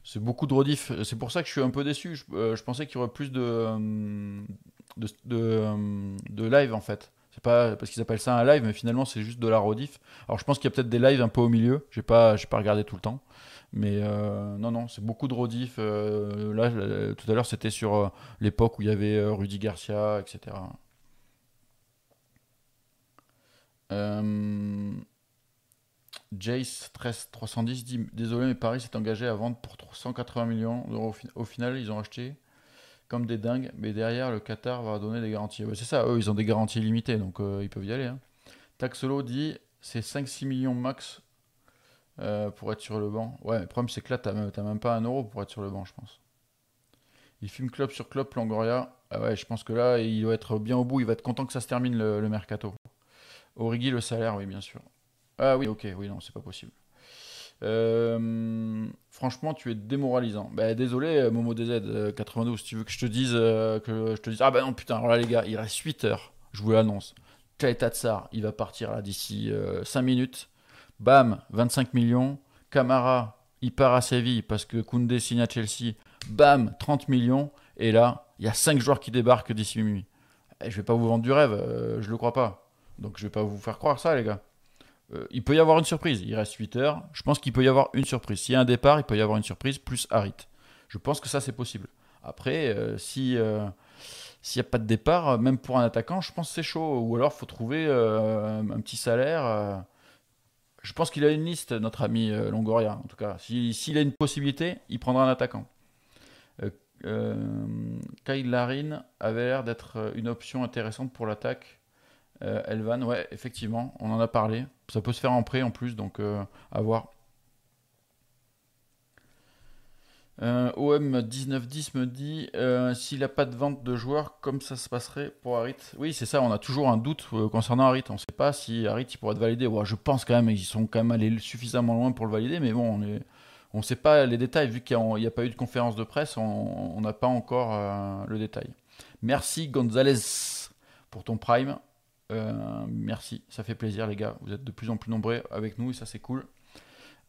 c'est beaucoup de rediff. C'est pour ça que je suis un peu déçu. Je pensais qu'il y aurait plus de live en fait. C'est pas parce qu'ils appellent ça un live, mais finalement c'est juste de la rediff. Alors je pense qu'il y a peut-être des lives un peu au milieu. J'ai pas regardé tout le temps. Mais non, non, c'est beaucoup de rediff. Là, tout à l'heure, c'était sur l'époque où il y avait Rudy Garcia, etc. Euh, Jace 13310 dit désolé, mais Paris s'est engagé à vendre pour 180 millions d'euros. Au final, ils ont acheté comme des dingues, mais derrière, le Qatar va donner des garanties. Ouais, c'est ça, eux, ils ont des garanties limitées, donc ils peuvent y aller, hein. Taxolo dit c'est 5-6 millions max pour être sur le banc. Ouais, le problème c'est que là, t'as même pas 1 euro pour être sur le banc, je pense. Il filme club sur club, Longoria. Ah ouais, je pense que là, il doit être bien au bout. Il va être content que ça se termine le mercato. Origi, le salaire, oui, bien sûr. Ah oui, ok, oui, non, c'est pas possible. Franchement, tu es démoralisant. Bah, désolé, Momo DZ 92, tu veux que je te dise ah bah non, putain, alors là, les gars, il reste 8 heures. Je vous l'annonce. Keita Tsar, il va partir là d'ici 5 minutes. Bam, 25 millions. Camara, il part à Séville parce que Koundé signe à Chelsea. Bam, 30 millions. Et là, il y a 5 joueurs qui débarquent d'ici minuit. Et je vais pas vous vendre du rêve, je le crois pas. Donc je vais pas vous faire croire ça, les gars. Il peut y avoir une surprise. Il reste 8 heures. Je pense qu'il peut y avoir une surprise. S'il y a un départ, il peut y avoir une surprise plus Harit. Je pense que ça, c'est possible. Après, s'il n'y a pas de départ, même pour un attaquant, je pense que c'est chaud. Ou alors, il faut trouver un petit salaire. Je pense qu'il a une liste, notre ami Longoria, en tout cas. S'il a une possibilité, il prendra un attaquant. Euh, Kyle Larin avait l'air d'être une option intéressante pour l'attaque. Elvan, ouais, effectivement, on en a parlé. Ça peut se faire en prêt en plus, donc à voir. OM 1910 me dit s'il n'a pas de vente de joueurs, comme ça se passerait pour Harit. Oui, c'est ça, on a toujours un doute concernant Harit. On ne sait pas si Harit il pourrait être validé. Ouais, je pense quand même, ils sont quand même allés suffisamment loin pour le valider, mais bon, on ne sait pas les détails. Vu qu'il n'y a pas eu de conférence de presse, on n'a pas encore le détail. Merci Gonzalez pour ton prime. Merci, ça fait plaisir les gars. Vous êtes de plus en plus nombreux avec nous et ça c'est cool.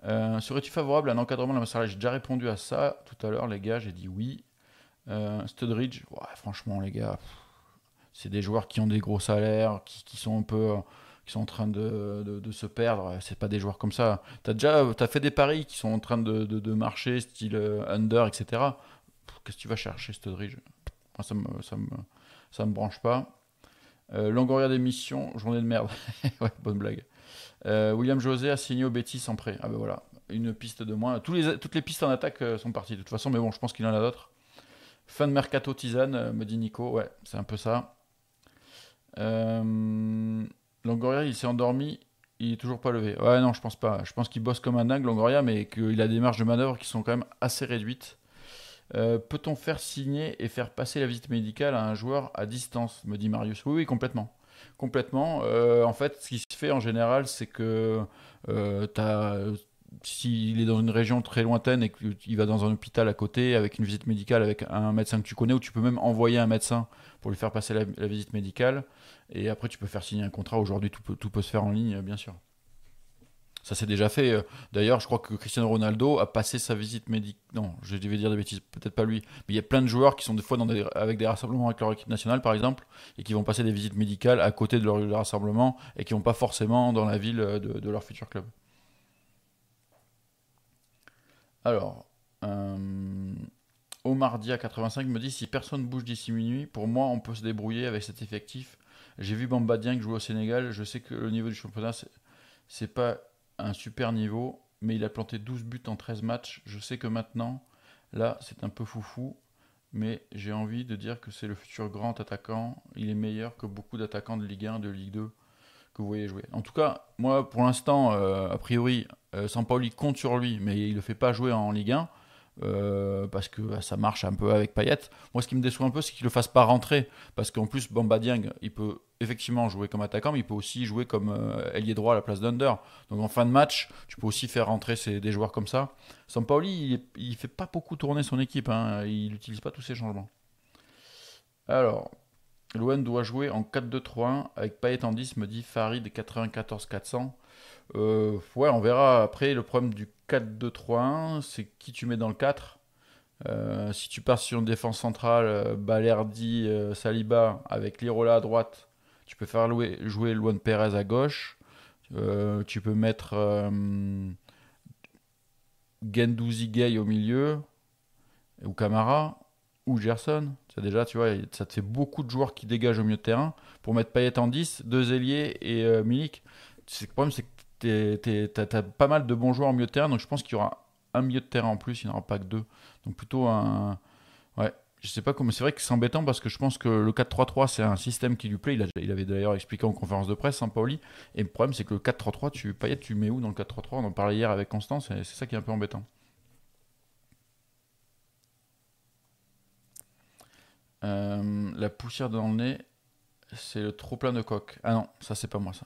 Serais-tu favorable à un encadrement de la masse salariale? J'ai déjà répondu à ça tout à l'heure, les gars. J'ai dit oui. Studridge, ouais, franchement, les gars, c'est des joueurs qui ont des gros salaires, qui sont un peu, qui sont en train de se perdre. C'est pas des joueurs comme ça. T'as fait des paris qui sont en train de marcher, style under, etc. Qu'est-ce que tu vas chercher, Studridge? Moi, ça me branche pas. Longoria d'émission, journée de merde. Ouais, bonne blague. William José a signé au Betis en prêt. Ah ben voilà, une piste de moins. Toutes les pistes en attaque sont parties de toute façon, mais bon, je pense qu'il en a d'autres. Fin de mercato tisane, me dit Nico. Ouais, c'est un peu ça. Longoria, il s'est endormi. Il est toujours pas levé. Ouais, non, je pense pas. Je pense qu'il bosse comme un dingue, Longoria, mais qu'il a des marges de manœuvre qui sont quand même assez réduites. Peut-on faire signer et faire passer la visite médicale à un joueur à distance, me dit Marius. Oui, oui, complètement. Complètement. En fait, ce qui se fait en général, c'est que s'il est dans une région très lointaine et qu'il va dans un hôpital à côté avec une visite médicale avec un médecin que tu connais, ou tu peux même envoyer un médecin pour lui faire passer la visite médicale, et après tu peux faire signer un contrat. Aujourd'hui, tout peut se faire en ligne, bien sûr. Ça s'est déjà fait. D'ailleurs, je crois que Cristiano Ronaldo a passé sa visite médicale. Non, je devais dire des bêtises, peut-être pas lui. Mais il y a plein de joueurs qui sont des fois avec des rassemblements avec leur équipe nationale, par exemple, et qui vont passer des visites médicales à côté de leur rassemblement et qui vont pas forcément dans la ville de leur futur club. Alors, euh, Omar Dia 85 me dit si personne bouge d'ici minuit, pour moi, on peut se débrouiller avec cet effectif. J'ai vu Bamba Dieng jouer au Sénégal. Je sais que le niveau du championnat, c'est pas un super niveau, mais il a planté 12 buts en 13 matchs. Je sais que maintenant, là, c'est un peu foufou, mais j'ai envie de dire que c'est le futur grand attaquant. Il est meilleur que beaucoup d'attaquants de Ligue 1, de Ligue 2 que vous voyez jouer. En tout cas, moi, pour l'instant, a priori, Sampaoli compte sur lui, mais il ne le fait pas jouer en Ligue 1. Parce que ça marche un peu avec Payet. Moi, ce qui me déçoit un peu, c'est qu'il ne le fasse pas rentrer. Parce qu'en plus, Bamba Dieng, il peut effectivement jouer comme attaquant, mais il peut aussi jouer comme ailier droit à la place d'Under. Donc en fin de match, tu peux aussi faire rentrer des joueurs comme ça. Sampaoli, il ne fait pas beaucoup tourner son équipe. Hein. Il n'utilise pas tous ces changements. Alors, l'OM doit jouer en 4-2-3-1 avec Payet en 10, me dit Farid 94 400. Ouais, on verra. Après, le problème du 4-2-3-1, c'est qui tu mets dans le 4. Si tu pars sur une défense centrale, Balerdi, Saliba, avec Lirola à droite, tu peux faire jouer Luan Perez à gauche. Tu peux mettre Gendouzi Gay au milieu, ou Camara, ou Gerson. Ça déjà, tu vois, ça te fait beaucoup de joueurs qui dégagent au milieu de terrain. Pour mettre Payet en 10, deux ailiers et Milik. Le problème, c'est que t'as pas mal de bons joueurs au milieu de terrain, donc je pense qu'il y aura un milieu de terrain en plus, il n'y en aura pas que deux. Donc plutôt un... Ouais, Je sais pas comment. C'est vrai que c'est embêtant parce que je pense que le 4-3-3, c'est un système qui lui plaît. Il avait d'ailleurs expliqué en conférence de presse, Paoli. Et le problème, c'est que le 4-3-3, Payet, tu mets où dans le 4-3-3? On en parlait hier avec Constance, et c'est ça qui est un peu embêtant. La poussière dans le nez, c'est le trop plein de coque. Ah non, ça c'est pas moi ça.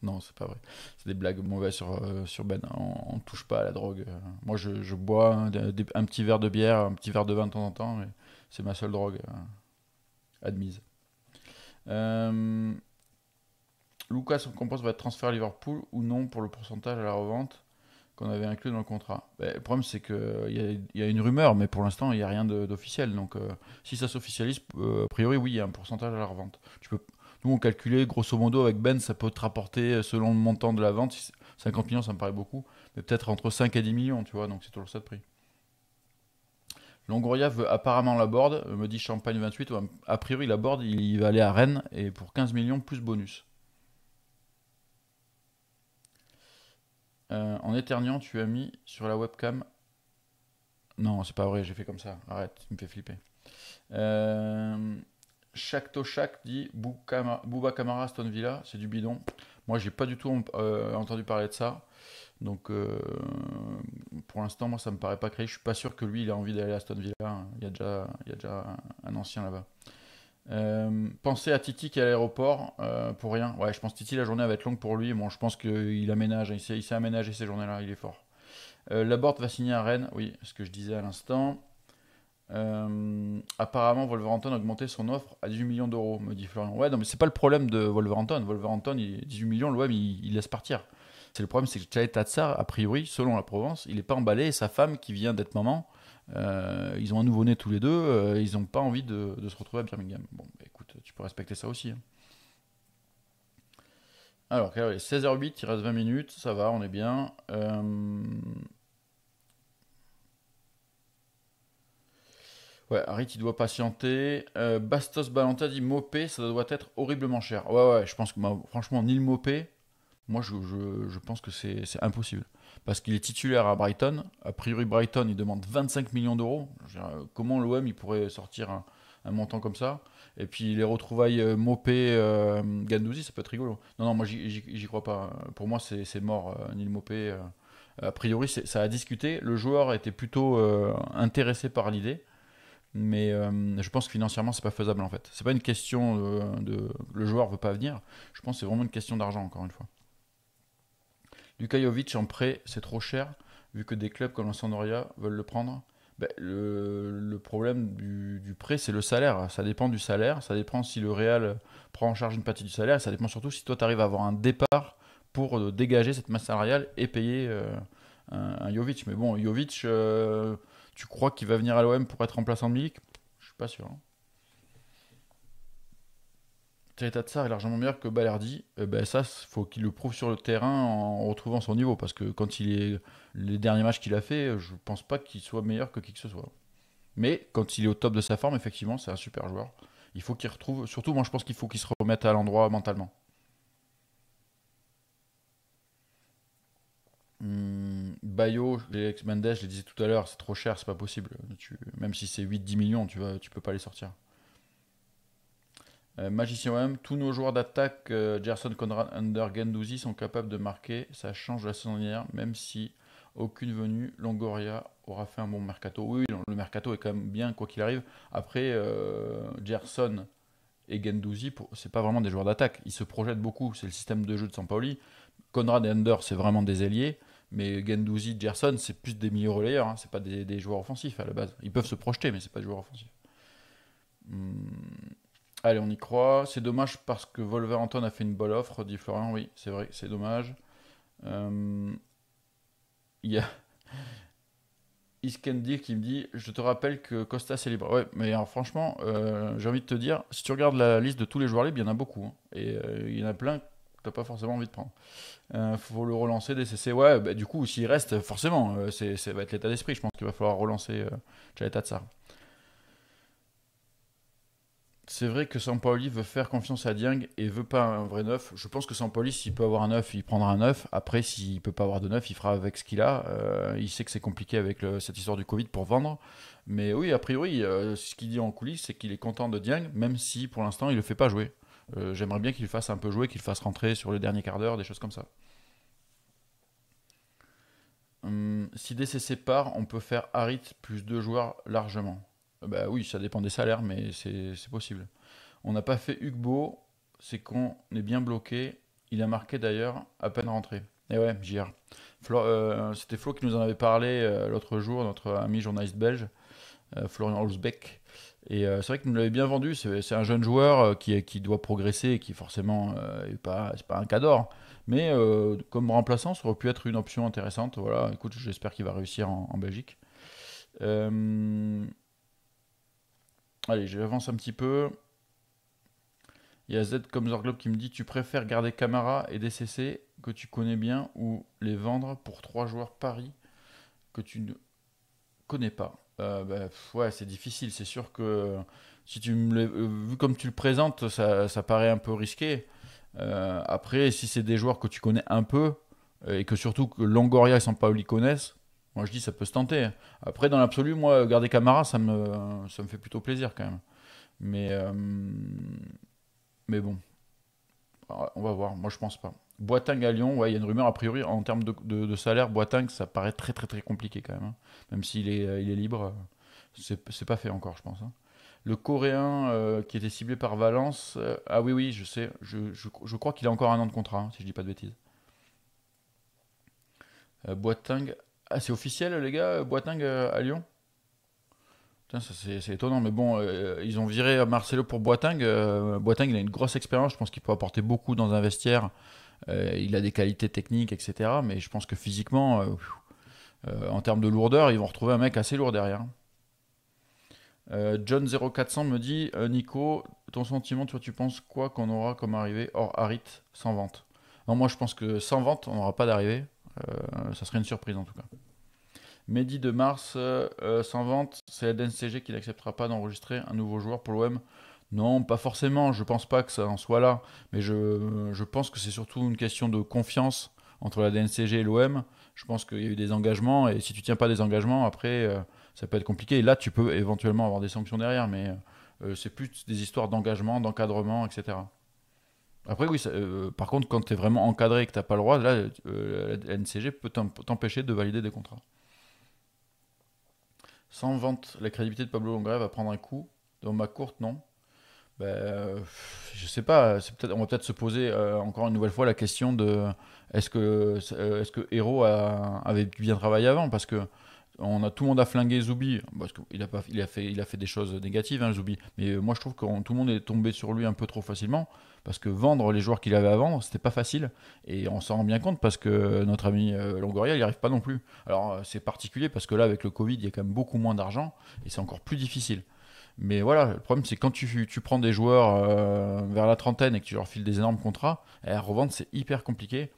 Non, c'est pas vrai. C'est des blagues mauvaises sur Ben. On touche pas à la drogue. Moi, je bois un petit verre de bière, un petit verre de vin de temps en temps. Et c'est ma seule drogue admise. Euh, Lucas Ocampos va être transféré à Liverpool ou non pour le pourcentage à la revente qu'on avait inclus dans le contrat. Ben, le problème, c'est qu'il y a une rumeur, mais pour l'instant, il n'y a rien d'officiel. Donc, si ça s'officialise, a priori, oui, il y a un pourcentage à la revente. Nous, on calculait, grosso modo, avec Ben, ça peut te rapporter, selon le montant de la vente, 50 millions, ça me paraît beaucoup, mais peut-être entre 5 et 10 millions, tu vois, donc c'est toujours ça de prix. Longoria veut apparemment la board, me dit Champagne 28, a priori la board, il va aller à Rennes, et pour 15 millions plus bonus. En éternuant, tu as mis sur la webcam. Non, c'est pas vrai, j'ai fait comme ça. Arrête, tu me fais flipper. Euh, Shaq Toshak dit Bouba Kamara Aston Villa, c'est du bidon. Moi, j'ai pas du tout entendu parler de ça. Donc, pour l'instant, moi, ça me paraît pas créé. Je suis pas sûr que lui, il a envie d'aller à Aston Villa. Il y a déjà un ancien là-bas. Pensez à Titi qui est à l'aéroport pour rien. Ouais, je pense que Titi, la journée va être longue pour lui. Bon, je pense qu'il aménage. Il sait aménager ces journées-là. Il est fort. Laporte va signer à Rennes. Oui, ce que je disais à l'instant. Apparemment, Wolverhampton a augmenté son offre à 18 millions d'euros, me dit Florian. Ouais, non, mais c'est pas le problème de Wolverhampton. Wolverhampton, 18 millions, l'OM, il laisse partir. C'est le problème, c'est que Chalet Tatsar, a priori, selon la Provence, il est pas emballé. Et sa femme, qui vient d'être maman, ils ont un nouveau-né tous les deux. Ils n'ont pas envie de se retrouver à Birmingham. Bon, bah, écoute, tu peux respecter ça aussi, hein. Alors, 16h08, il reste 20 minutes, ça va, on est bien. Ouais, Harit, il doit patienter. Bastos Balanta dit Mopé, ça doit être horriblement cher. Ouais, ouais, je pense que franchement, ni le Mopé, moi je pense que c'est impossible. Parce qu'il est titulaire à Brighton. A priori, Brighton, il demande 25 millions d'euros. Je veux dire, comment l'OM il pourrait sortir un montant comme ça? Et puis les retrouvailles Mopé, Gandouzi, ça peut être rigolo. Non, non, moi j'y crois pas. Pour moi, c'est mort, ni le Mopé. A priori, ça a discuté. Le joueur était plutôt intéressé par l'idée. Mais je pense que financièrement, c'est pas faisable en fait. C'est pas une question le joueur veut pas venir. Je pense que c'est vraiment une question d'argent encore une fois. Luka Jovic en prêt, c'est trop cher vu que des clubs comme la Sampdoria veulent le prendre. Ben, le problème du prêt, c'est le salaire. Ça dépend du salaire. Ça dépend si le Real prend en charge une partie du salaire. Et ça dépend surtout si toi, tu arrives à avoir un départ pour dégager cette masse salariale et payer un Jovic. Mais bon, Jovic, tu crois qu'il va venir à l'OM pour être remplaçant de Milik? Je suis pas sûr, hein. Tatsar est largement meilleur que Balerdi. Ben ça, faut qu'il le prouve sur le terrain en retrouvant son niveau. Parce que quand il est les derniers matchs qu'il a fait, je pense pas qu'il soit meilleur que qui que ce soit. Mais quand il est au top de sa forme, effectivement, c'est un super joueur. Il faut qu'il retrouve. Surtout, moi, je pense qu'il faut qu'il se remette à l'endroit mentalement. Bayo, les Mendes, je les disais tout à l'heure, c'est trop cher, c'est pas possible. Même si c'est 8-10 millions, tu peux pas les sortir. Magicien OM, tous nos joueurs d'attaque, Gerson, Conrad, Under, Gendouzi, sont capables de marquer. Ça change la saison dernière, même si aucune venue. Longoria aura fait un bon mercato. Oui, le mercato est quand même bien, quoi qu'il arrive. Après, Gerson et Gendouzi, c'est pas vraiment des joueurs d'attaque. Ils se projettent beaucoup. C'est le système de jeu de Sampaoli. Conrad et Under, c'est vraiment des ailiers. Mais Gendouzi, Gerson, c'est plus des milieux relayeurs, hein. C'est pas des joueurs offensifs à la base. Ils peuvent se projeter, mais c'est pas des joueurs offensifs. Hmm. Allez, on y croit. C'est dommage parce que Wolverhampton a fait une bonne offre, dit Florian. Oui, c'est vrai, c'est dommage. Euh, Il y a Iskendil qui me dit Je te rappelle que Costa est libre. Ouais, mais alors, franchement, j'ai envie de te dire si tu regardes la liste de tous les joueurs libres, il y en a beaucoup, hein. Et il y en a plein que t'as pas forcément envie de prendre. Faut le relancer, DCC. Ouais, bah, du coup, s'il reste, forcément, ça va être l'état d'esprit. Je pense qu'il va falloir relancer Chalet Tatsar. C'est vrai que Sampaoli veut faire confiance à Dieng et veut pas un vrai neuf. Je pense que Sampaoli, s'il peut avoir un neuf, il prendra un neuf. Après, s'il peut pas avoir de neuf, il fera avec ce qu'il a. Il sait que c'est compliqué avec cette histoire du Covid pour vendre. Mais oui, a priori, ce qu'il dit en coulisses, c'est qu'il est content de Dieng, même si pour l'instant, il le fait pas jouer. J'aimerais bien qu'il le fasse un peu jouer, qu'il le fasse rentrer sur le dernier quart d'heure, des choses comme ça. Si DCC part, on peut faire Harit plus deux joueurs largement. Bah oui, ça dépend des salaires, mais c'est possible. On n'a pas fait Ugbo, c'est qu'on est bien bloqué. Il a marqué d'ailleurs à peine rentré. Et ouais, JR. C'était Flo qui nous en avait parlé l'autre jour, notre ami journaliste belge, Florian Holzbeck. Et c'est vrai qu'il nous l'avait bien vendu. C'est un jeune joueur qui doit progresser et qui forcément c'est pas un cador. Mais comme remplaçant, ça aurait pu être une option intéressante. Voilà, écoute, j'espère qu'il va réussir en Belgique. Euh, Allez, j'avance un petit peu. Il y a Z comme Zorglobe qui me dit: tu préfères garder Camara et DCC que tu connais bien ou les vendre pour trois joueurs Paris que tu ne connais pas? Ouais, c'est difficile. C'est sûr que si tu me vu comme tu le présentes, ça paraît un peu risqué. Après, si c'est des joueurs que tu connais un peu et que surtout que Longoria et Sampaoli connaissent, moi je dis ça peut se tenter. Après, dans l'absolu, moi, garder Camara, ça me fait plutôt plaisir quand même. Mais, euh, mais bon, on va voir. Moi, je pense pas. Boateng à Lyon, ouais, il y a une rumeur a priori en termes de salaire. Boateng, ça paraît très très très compliqué quand même, hein. Même s'il est libre, c'est pas fait encore, je pense, hein. Le Coréen qui était ciblé par Valence, ah oui, oui, je sais. Je crois qu'il a encore un an de contrat, hein, si je dis pas de bêtises. Boateng, ah, c'est officiel, les gars, Boateng à Lyon? Putain, ça c'est étonnant, mais bon, ils ont viré Marcelo pour Boateng. Boateng, il a une grosse expérience, je pense qu'il peut apporter beaucoup dans un vestiaire. Il a des qualités techniques, etc. Mais je pense que physiquement, en termes de lourdeur, ils vont retrouver un mec assez lourd derrière. John 0400 me dit: Nico, ton sentiment, toi, tu penses quoi qu'on aura comme arrivée hors Harit sans vente? Non, moi, je pense que sans vente, on n'aura pas d'arrivée. Ça serait une surprise en tout cas. Mehdi de Mars, sans vente, c'est la DNCG qui n'acceptera pas d'enregistrer un nouveau joueur pour l'OM. Non, pas forcément, je pense pas que ça en soit là, mais je pense que c'est surtout une question de confiance entre la DNCG et l'OM. Je pense qu'il y a eu des engagements, et si tu tiens pas des engagements, après, ça peut être compliqué. Et là, tu peux éventuellement avoir des sanctions derrière, mais c'est plus des histoires d'engagement, d'encadrement, etc. Après, oui, par contre, quand tu es vraiment encadré et que tu n'as pas le droit, là, la NCG peut t'empêcher de valider des contrats. Sans vente, la crédibilité de Pablo Longoria va prendre un coup. Dans ma courte, non. Je sais pas. On va peut-être se poser encore une nouvelle fois la question de est-ce que Hero avait bien travaillé avant, parce que tout le monde a flingué Zoubi parce qu'il a pas, il a fait des choses négatives, hein, Zoubi. Mais moi je trouve que tout le monde est tombé sur lui un peu trop facilement, parce que vendre les joueurs qu'il avait à vendre, c'était pas facile, et on s'en rend bien compte parce que notre ami Longoria, il n'y arrive pas non plus. Alors c'est particulier parce que là avec le Covid, il y a quand même beaucoup moins d'argent et c'est encore plus difficile. Mais voilà, le problème c'est quand tu prends des joueurs vers la trentaine et que tu leur files des énormes contrats, à revendre c'est hyper compliqué.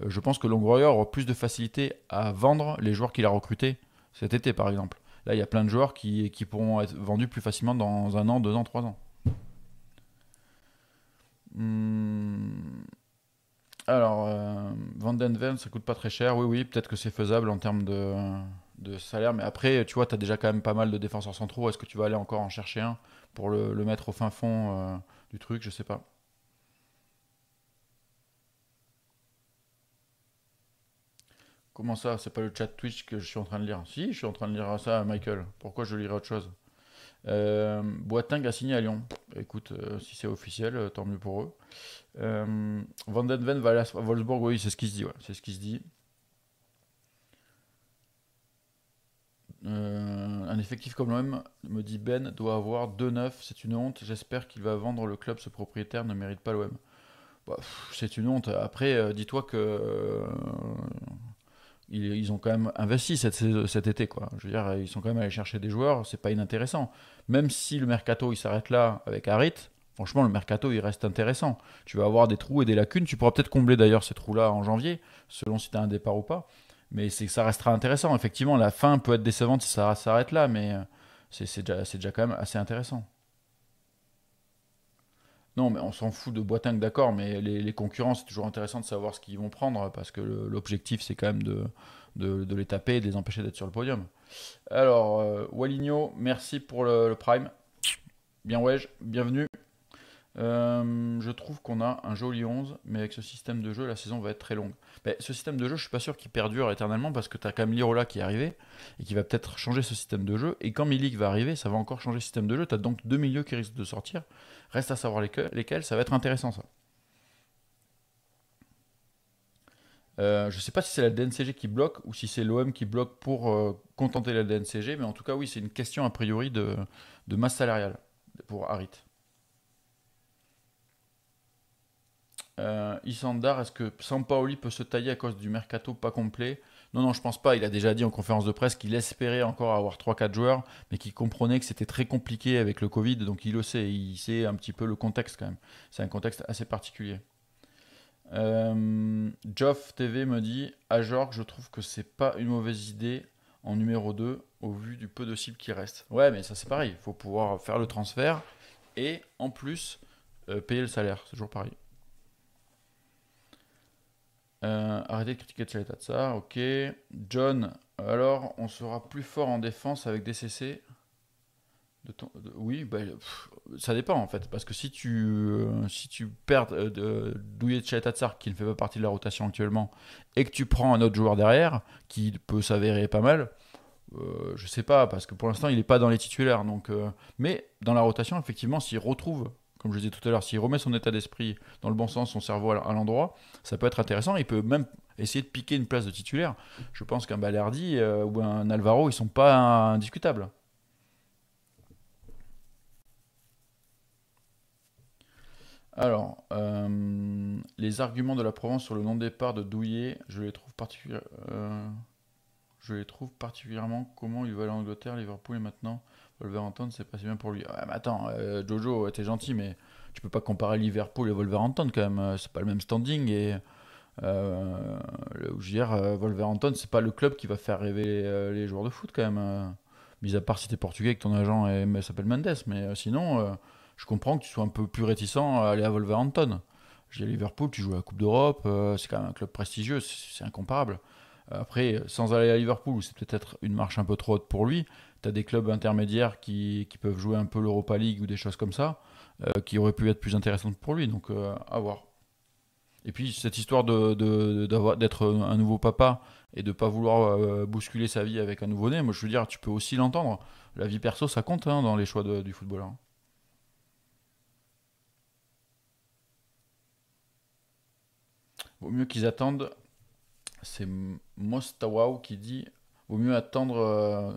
Je pense que Longoria aura plus de facilité à vendre les joueurs qu'il a recrutés cet été par exemple. Là, il y a plein de joueurs qui pourront être vendus plus facilement dans un an, 2 ans, 3 ans. Hmm, Alors, Van den Ven, ça coûte pas très cher. Oui, oui, peut-être que c'est faisable en termes de salaire. Mais après, tu vois, tu as déjà quand même pas mal de défenseurs centraux. Est-ce que tu vas aller encore en chercher un pour le mettre au fin fond du truc? Je sais pas. Comment ça? C'est pas le chat Twitch que je suis en train de lire? Si, je suis en train de lire ça, Michael. Pourquoi je lirais autre chose? Boateng a signé à Lyon. Écoute, si c'est officiel, tant mieux pour eux. Van den Ven va aller à Wolfsburg, oui, c'est ce qui se dit. Ouais, c'est ce qui se dit. Un effectif comme l'OM, me dit Ben, doit avoir 2-9. C'est une honte. J'espère qu'il va vendre le club. Ce propriétaire ne mérite pas l'OM. Bah, c'est une honte. Après, dis-toi que ils ont quand même investi cet été, quoi. Je veux dire, ils sont quand même allés chercher des joueurs. C'est pas inintéressant. Même si le mercato il s'arrête là avec Harit, franchement, le mercato il reste intéressant. Tu vas avoir des trous et des lacunes. Tu pourras peut-être combler d'ailleurs ces trous-là en janvier, selon si tu as un départ ou pas. Mais ça restera intéressant. Effectivement, la fin peut être décevante si ça s'arrête là, mais c'est déjà quand même assez intéressant. Non, mais on s'en fout de Boateng, d'accord, mais les concurrents, c'est toujours intéressant de savoir ce qu'ils vont prendre, parce que l'objectif, c'est quand même de les taper et de les empêcher d'être sur le podium. Alors, Waligno, merci pour le Prime. Bien ouais, bienvenue. Je trouve qu'on a un joli 11, mais avec ce système de jeu, la saison va être très longue. Mais ce système de jeu, je suis pas sûr qu'il perdure éternellement parce que tu as quand même Lirola qui est arrivé et qui va peut-être changer ce système de jeu. Et quand Milik va arriver, ça va encore changer le système de jeu. Tu as donc deux milieux qui risquent de sortir. Reste à savoir lesquels, ça va être intéressant ça. Je sais pas si c'est la DNCG qui bloque ou si c'est l'OM qui bloque pour contenter la DNCG, mais en tout cas, oui, c'est une question a priori de masse salariale pour Harit. Isandar, est-ce que Sampaoli peut se tailler à cause du mercato pas complet? Non, non, je pense pas. Il a déjà dit en conférence de presse qu'il espérait encore avoir 3 4 joueurs, mais qu'il comprenait que c'était très compliqué avec le Covid, donc il le sait. Il sait un petit peu le contexte quand même. C'est un contexte assez particulier. Geoff TV me dit à Jorg, je trouve que c'est pas une mauvaise idée en numéro 2 au vu du peu de cibles qui restent. Ouais, mais ça c'est pareil. Il faut pouvoir faire le transfert et en plus payer le salaire. C'est toujours pareil. Arrêtez de critiquer Tchaleta, ok. John, alors on sera plus fort en défense avec DCC oui, bah, ça dépend en fait. Parce que si tu perds Douillet Tchaleta qui ne fait pas partie de la rotation actuellement et que tu prends un autre joueur derrière qui peut s'avérer pas mal, je sais pas, parce que pour l'instant il n'est pas dans les titulaires. Mais dans la rotation, effectivement, s'il retrouve, comme je disais tout à l'heure, s'il remet son état d'esprit dans le bon sens, son cerveau à l'endroit, ça peut être intéressant. Il peut même essayer de piquer une place de titulaire. Je pense qu'un Balerdi ou un Alvaro, ils sont pas indiscutables. Alors, les arguments de la Provence sur le non-départ de Douillet, je les trouve particulièrement. Comment il va aller en Angleterre, Liverpool et maintenant Wolverhampton, c'est pas si bien pour lui. Ouais, mais attends, Jojo, t'es gentil, mais tu peux pas comparer Liverpool et Wolverhampton quand même. C'est pas le même standing et je veux dire, Wolverhampton, c'est pas le club qui va faire rêver les joueurs de foot quand même. Mis à part si t'es portugais et que ton agent s'appelle Mendes, mais sinon, je comprends que tu sois un peu plus réticent à aller à Wolverhampton. J'ai Liverpool, tu joues à la Coupe d'Europe, c'est quand même un club prestigieux, c'est incomparable. Après, sans aller à Liverpool, où c'est peut-être une marche un peu trop haute pour lui, tu as des clubs intermédiaires qui peuvent jouer un peu l'Europa League ou des choses comme ça, qui auraient pu être plus intéressantes pour lui, donc à voir. Et puis cette histoire d'être un nouveau papa et de ne pas vouloir bousculer sa vie avec un nouveau-né, moi je veux dire, tu peux aussi l'entendre. La vie perso, ça compte hein, dans les choix du footballeur. Vaut mieux qu'ils attendent. C'est Mostawao qui dit vaut mieux attendre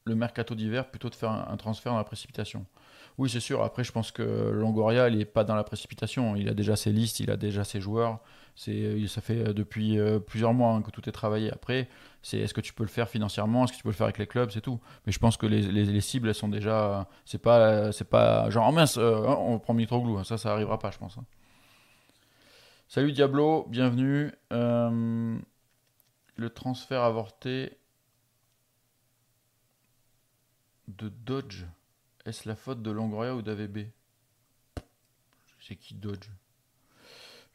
le mercato d'hiver plutôt de faire un transfert dans la précipitation. Oui, c'est sûr. Après, je pense que Longoria, il n'est pas dans la précipitation. Il a déjà ses listes, il a déjà ses joueurs. Ça fait depuis plusieurs mois hein, que tout est travaillé. Après, c'est est-ce que tu peux le faire financièrement, est-ce que tu peux le faire avec les clubs, c'est tout. Mais je pense que les cibles, elles sont déjà. C'est pas genre, oh mince, on prend Mitroglou. Ça arrivera pas, je pense. Hein. Salut Diablo, bienvenue. Le transfert avorté de Dodge, est-ce la faute de Longoria ou d'AVB? C'est qui Dodge?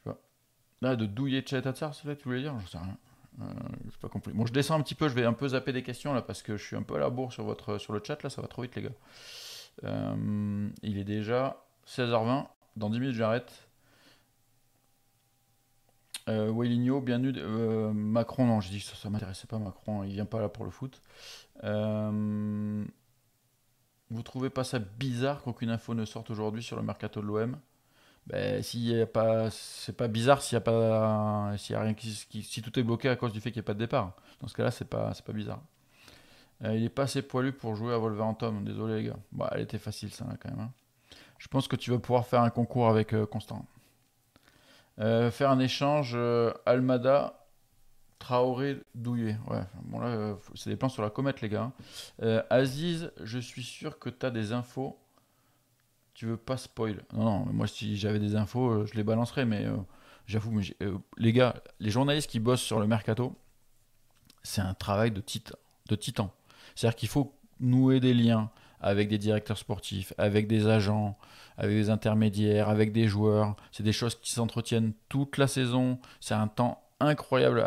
Je vois. Là, de Douillet Tchatatsar, c'est ça que tu voulais dire? Je sais rien. C'est pas compris. Bon, je descends un petit peu, je vais un peu zapper des questions là parce que je suis un peu à la bourre sur le chat là, ça va trop vite les gars. Il est déjà 16h20, dans 10 minutes j'arrête. Wailigno, bienvenue. Macron, non, j'ai dit que ça m'intéressait pas Macron, il vient pas là pour le foot. Euh, Vous trouvez pas ça bizarre qu'aucune info ne sorte aujourd'hui sur le mercato de l'OM? Ben, s'il y a pas, c'est pas bizarre s'il y a rien si tout est bloqué à cause du fait qu'il n'y a pas de départ. Dans ce cas-là, c'est pas bizarre. Il est pas assez poilu pour jouer à Wolverhampton. Désolé les gars. Bah, elle était facile ça là, quand même. Hein. Je pense que tu vas pouvoir faire un concours avec Constant. Faire un échange Almada, Traoré, Douillet. Ouais, bon là, c'est des plans sur la comète les gars. Hein. Aziz, je suis sûr que tu as des infos. Tu veux pas spoil? Non, non, moi si j'avais des infos, je les balancerais, mais j'avoue, les gars, les journalistes qui bossent sur le mercato, c'est un travail de titan. C'est-à-dire qu'il faut nouer des liens avec des directeurs sportifs, avec des agents, avec des intermédiaires, avec des joueurs. C'est des choses qui s'entretiennent toute la saison. C'est un temps incroyable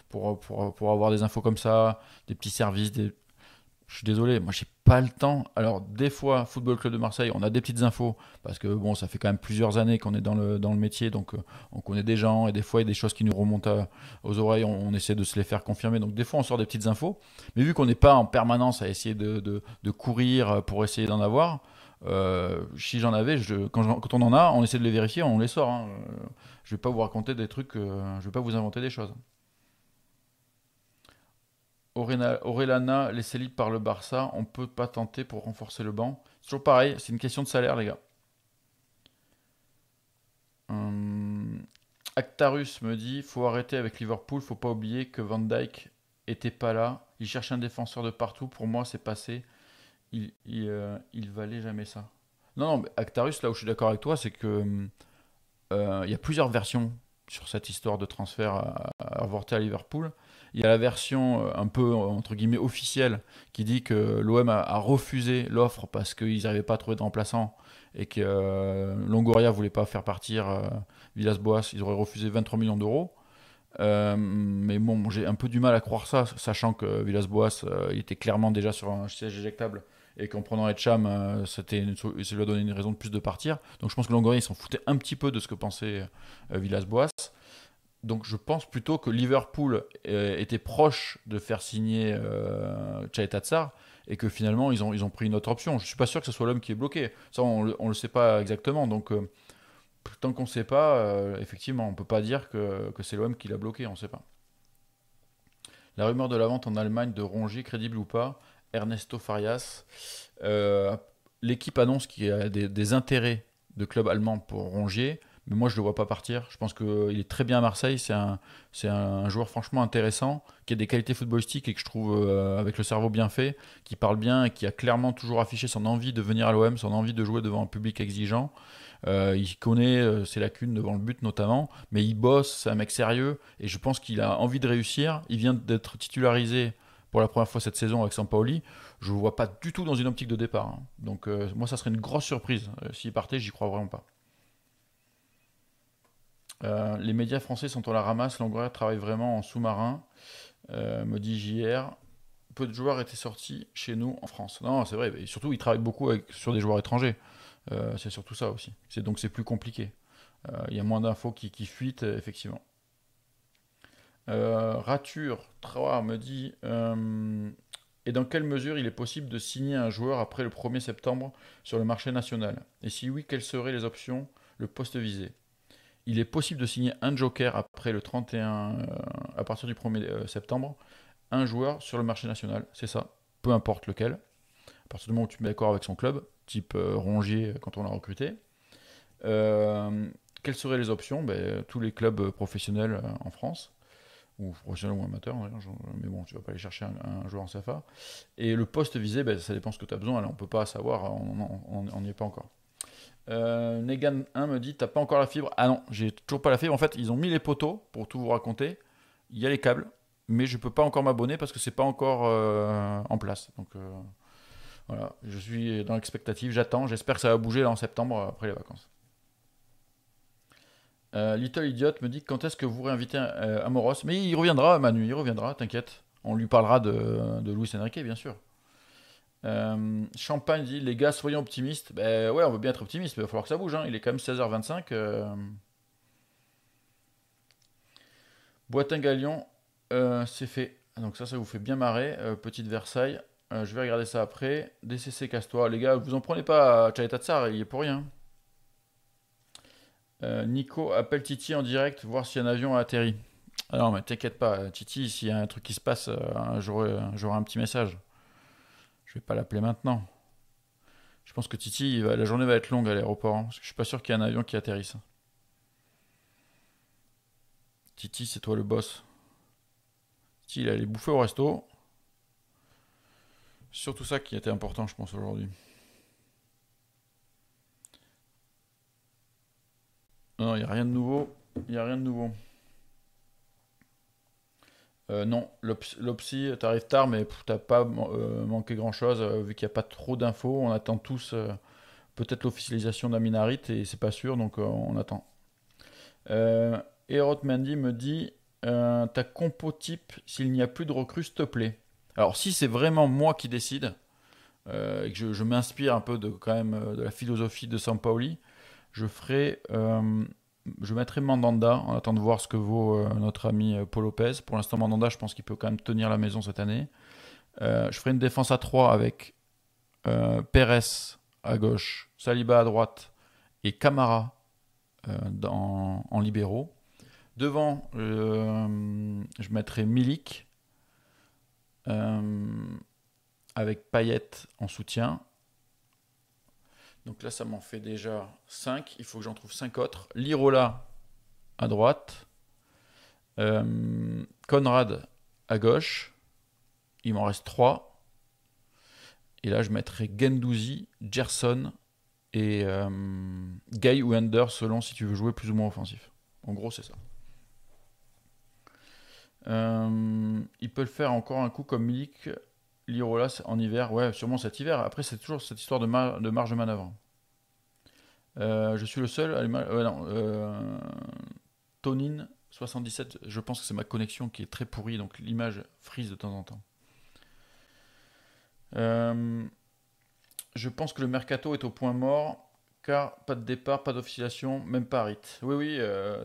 pour avoir des infos comme ça, des petits services, je suis désolé, moi j'ai pas le temps. Alors des fois, Football Club de Marseille, on a des petites infos parce que bon, ça fait quand même plusieurs années qu'on est dans le métier, donc on connaît des gens et des fois il y a des choses qui nous remontent aux oreilles, on essaie de se les faire confirmer. Donc des fois on sort des petites infos, mais vu qu'on n'est pas en permanence à essayer de courir pour essayer d'en avoir, si j'en avais, quand on en a, on essaie de les vérifier, on les sort, hein. Je vais pas vous raconter des trucs, je vais pas vous inventer des choses. Orellana laissé libre par le Barça, on peut pas tenter pour renforcer le banc. C'est toujours pareil, c'est une question de salaire, les gars. Hum, Actarus me dit faut arrêter avec Liverpool, faut pas oublier que Van Dyke était pas là. Il cherche un défenseur de partout. Pour moi, c'est passé. Il valait jamais ça. Non, non, mais Actarus, là où je suis d'accord avec toi, c'est que il y a plusieurs versions sur cette histoire de transfert avorté à Liverpool. Il y a la version un peu entre guillemets officielle qui dit que l'OM a refusé l'offre parce qu'ils n'arrivaient pas à trouver de remplaçant et que Longoria voulait pas faire partir Villas-Boas. Ils auraient refusé 23 millions d'euros. Mais bon, j'ai un peu du mal à croire ça, sachant que Villas-Boas il était clairement déjà sur un siège éjectable et qu'en prenant Etcham, ça lui a donné une raison de plus de partir. Donc je pense que Longoria il s'en foutait un petit peu de ce que pensait Villas-Boas. Donc je pense plutôt que Liverpool était proche de faire signer Chaita Tsar et que finalement ils ont pris une autre option. Je suis pas sûr que ce soit l'homme qui est bloqué. Ça on le sait pas exactement. Donc tant qu'on ne sait pas, effectivement, on ne peut pas dire que c'est l'OM qui l'a bloqué, on ne sait pas. La rumeur de la vente en Allemagne de Rongier, crédible ou pas, Ernesto Farias. Euh, L'équipe annonce qu'il y a des intérêts de clubs allemands pour Rongier, mais moi je ne le vois pas partir. Je pense qu'il est très bien à Marseille, c'est un joueur franchement intéressant, qui a des qualités footballistiques et que je trouve avec le cerveau bien fait, qui parle bien et qui a clairement toujours affiché son envie de venir à l'OM, son envie de jouer devant un public exigeant. Il connaît ses lacunes devant le but notamment, mais il bosse, c'est un mec sérieux et je pense qu'il a envie de réussir. Il vient d'être titularisé pour la première fois cette saison avec Sampaoli. Je ne le vois pas du tout dans une optique de départ, hein. Donc moi, ça serait une grosse surprise. S'il partait, j'y crois vraiment pas. Les médias français sont à la ramasse. Longoria travaille vraiment en sous-marin, me dit JR. Peu de joueurs étaient sortis chez nous en France. Non, c'est vrai. Et surtout, il travaille beaucoup sur des joueurs étrangers. C'est surtout ça aussi. Donc c'est plus compliqué. Il y a moins d'infos qui fuitent, effectivement. Rature 3 me dit et dans quelle mesure il est possible de signer un joueur après le 1er septembre sur le marché national? Et si oui, quelles seraient les options, le poste visé? Il est possible de signer un joker après le 31, à partir du 1er septembre, un joueur sur le marché national, c'est ça, peu importe lequel, à partir du moment où tu te mets d'accord avec son club, type Rongier quand on l'a recruté. Euh, Quelles seraient les options? Ben, tous les clubs professionnels en France, ou professionnels ou amateurs, hein, mais bon, tu vas pas aller chercher un joueur en CFA. Et le poste visé, ben, ça dépend ce que tu as besoin, là, on peut pas savoir, on n'y est pas encore. Negan 1 me dit t'as pas encore la fibre. Ah non, j'ai toujours pas la fibre. En fait, ils ont mis les poteaux pour tout vous raconter. Il y a les câbles, mais je peux pas encore m'abonner parce que c'est pas encore en place. Donc voilà, je suis dans l'expectative, j'attends. J'espère que ça va bouger là en septembre après les vacances. Little Idiot me dit quand est-ce que vous réinvitez Amoros? Mais il reviendra, Manu, il reviendra, t'inquiète. On lui parlera de Luis Enrique, bien sûr. Champagne dit les gars, soyons optimistes. Ben ouais, on veut bien être optimiste, mais il va falloir que ça bouge, hein. Il est quand même 16h25. Boitin Galion, c'est fait. Donc ça vous fait bien marrer. Petite Versailles. Je vais regarder ça après. DCC, casse-toi. Les gars, vous en prenez pas à Chalet Tatsar, il est pour rien. Nico appelle Titi en direct, voir si un avion a atterri. Ah non, mais t'inquiète pas, Titi, s'il y a un truc qui se passe, j'aurai un petit message. Je vais pas l'appeler maintenant. Je pense que Titi, la journée va être longue à l'aéroport, hein, parce que je suis pas sûr qu'il y ait un avion qui atterrisse. Titi, c'est toi le boss. Titi, il allait bouffer au resto. C'est surtout ça qui était important, je pense, aujourd'hui. Non, il n'y a rien de nouveau. Il n'y a rien de nouveau. Non, l'Opsi, t'arrives tard, mais t'as pas manqué grand-chose, vu qu'il n'y a pas trop d'infos. On attend tous peut-être l'officialisation d'Aminarit, et c'est pas sûr, donc on attend. Euh, Erot Mendy me dit ta compo type s'il n'y a plus de recrues, s'il te plaît. Alors, si c'est vraiment moi qui décide, et que je m'inspire un peu de, quand même, de la philosophie de Sampaoli, je ferai. Je mettrai Mandanda en attendant de voir ce que vaut notre ami Paul Lopez. Pour l'instant, Mandanda, je pense qu'il peut quand même tenir la maison cette année. Je ferai une défense à 3 avec Pérez à gauche, Saliba à droite et Camara en libéraux. Devant, je mettrai Milik euh, avec Payet en soutien. Donc là, ça m'en fait déjà 5. Il faut que j'en trouve 5 autres. Lirola à droite. Conrad à gauche. Il m'en reste 3. Et là, je mettrai Gendouzi, Gerson et Gay ou Ender selon si tu veux jouer plus ou moins offensif. En gros, c'est ça. Il peut le faire encore un coup comme Milik, Lirola en hiver. Ouais, sûrement cet hiver. Après, c'est toujours cette histoire de marge de manœuvre. Je suis le seul à non, Tonin 77. Je pense que c'est ma connexion qui est très pourrie, donc l'image frise de temps en temps. Euh, je pense que le mercato est au point mort, car pas de départ, pas d'officialisation, même pas Harit. Oui, oui,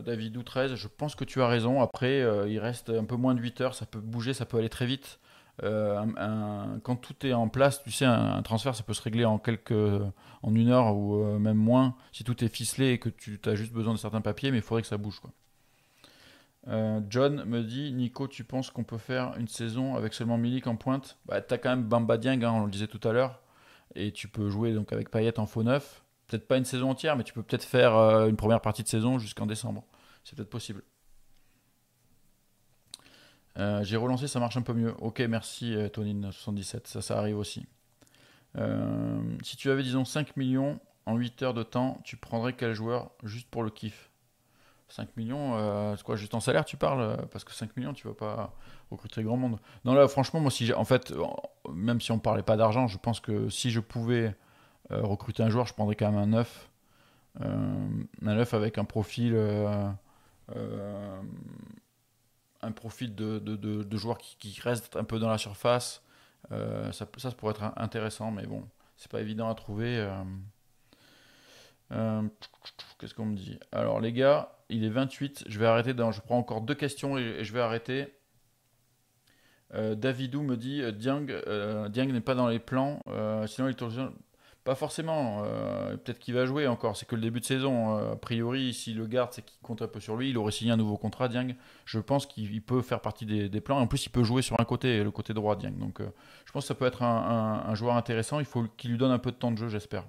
David ou 13, je pense que tu as raison. Après, il reste un peu moins de 8 heures, ça peut bouger, ça peut aller très vite. Quand tout est en place, tu sais, un transfert, ça peut se régler en 1 heure ou même moins, si tout est ficelé et que tu as juste besoin de certains papiers, mais il faudrait que ça bouge, quoi. John me dit, Nico, tu penses qu'on peut faire une saison avec seulement Milik en pointe? Bah, t'as quand même Bamba Dieng, hein, on le disait tout à l'heure, et tu peux jouer donc avec Payet en faux neuf. Peut-être pas une saison entière, mais tu peux peut-être faire une première partie de saison jusqu'en décembre. C'est peut-être possible. J'ai relancé, ça marche un peu mieux. Ok, merci Tonine77, ça arrive aussi. Si tu avais, disons, 5 millions en 8 heures de temps, tu prendrais quel joueur juste pour le kiff? 5 millions, c'est quoi, juste en salaire tu parles? Parce que 5 millions, tu vas pas recruter grand monde. Non, là, franchement, moi, si en fait, même si on parlait pas d'argent, je pense que si je pouvais recruter un joueur, je prendrais quand même un neuf. Un neuf avec euh, un profil de joueur qui reste un peu dans la surface. Ça pourrait être intéressant, mais bon, c'est pas évident à trouver. Euh, Qu'est-ce qu'on me dit? Alors, les gars, il est 28. Je vais arrêter. Je prends encore 2 questions et je vais arrêter. Davidou me dit Dieng n'est pas dans les plans. Sinon, il est pas forcément. Peut-être qu'il va jouer encore. C'est que le début de saison. A priori, s'il le garde, c'est qu'il compte un peu sur lui. Il aurait signé un nouveau contrat, Dieng. Je pense qu'il peut faire partie des plans. En plus, il peut jouer sur un côté, le côté droit, Dieng. Donc, je pense que ça peut être un joueur intéressant. Il faut qu'il lui donne un peu de temps de jeu, j'espère.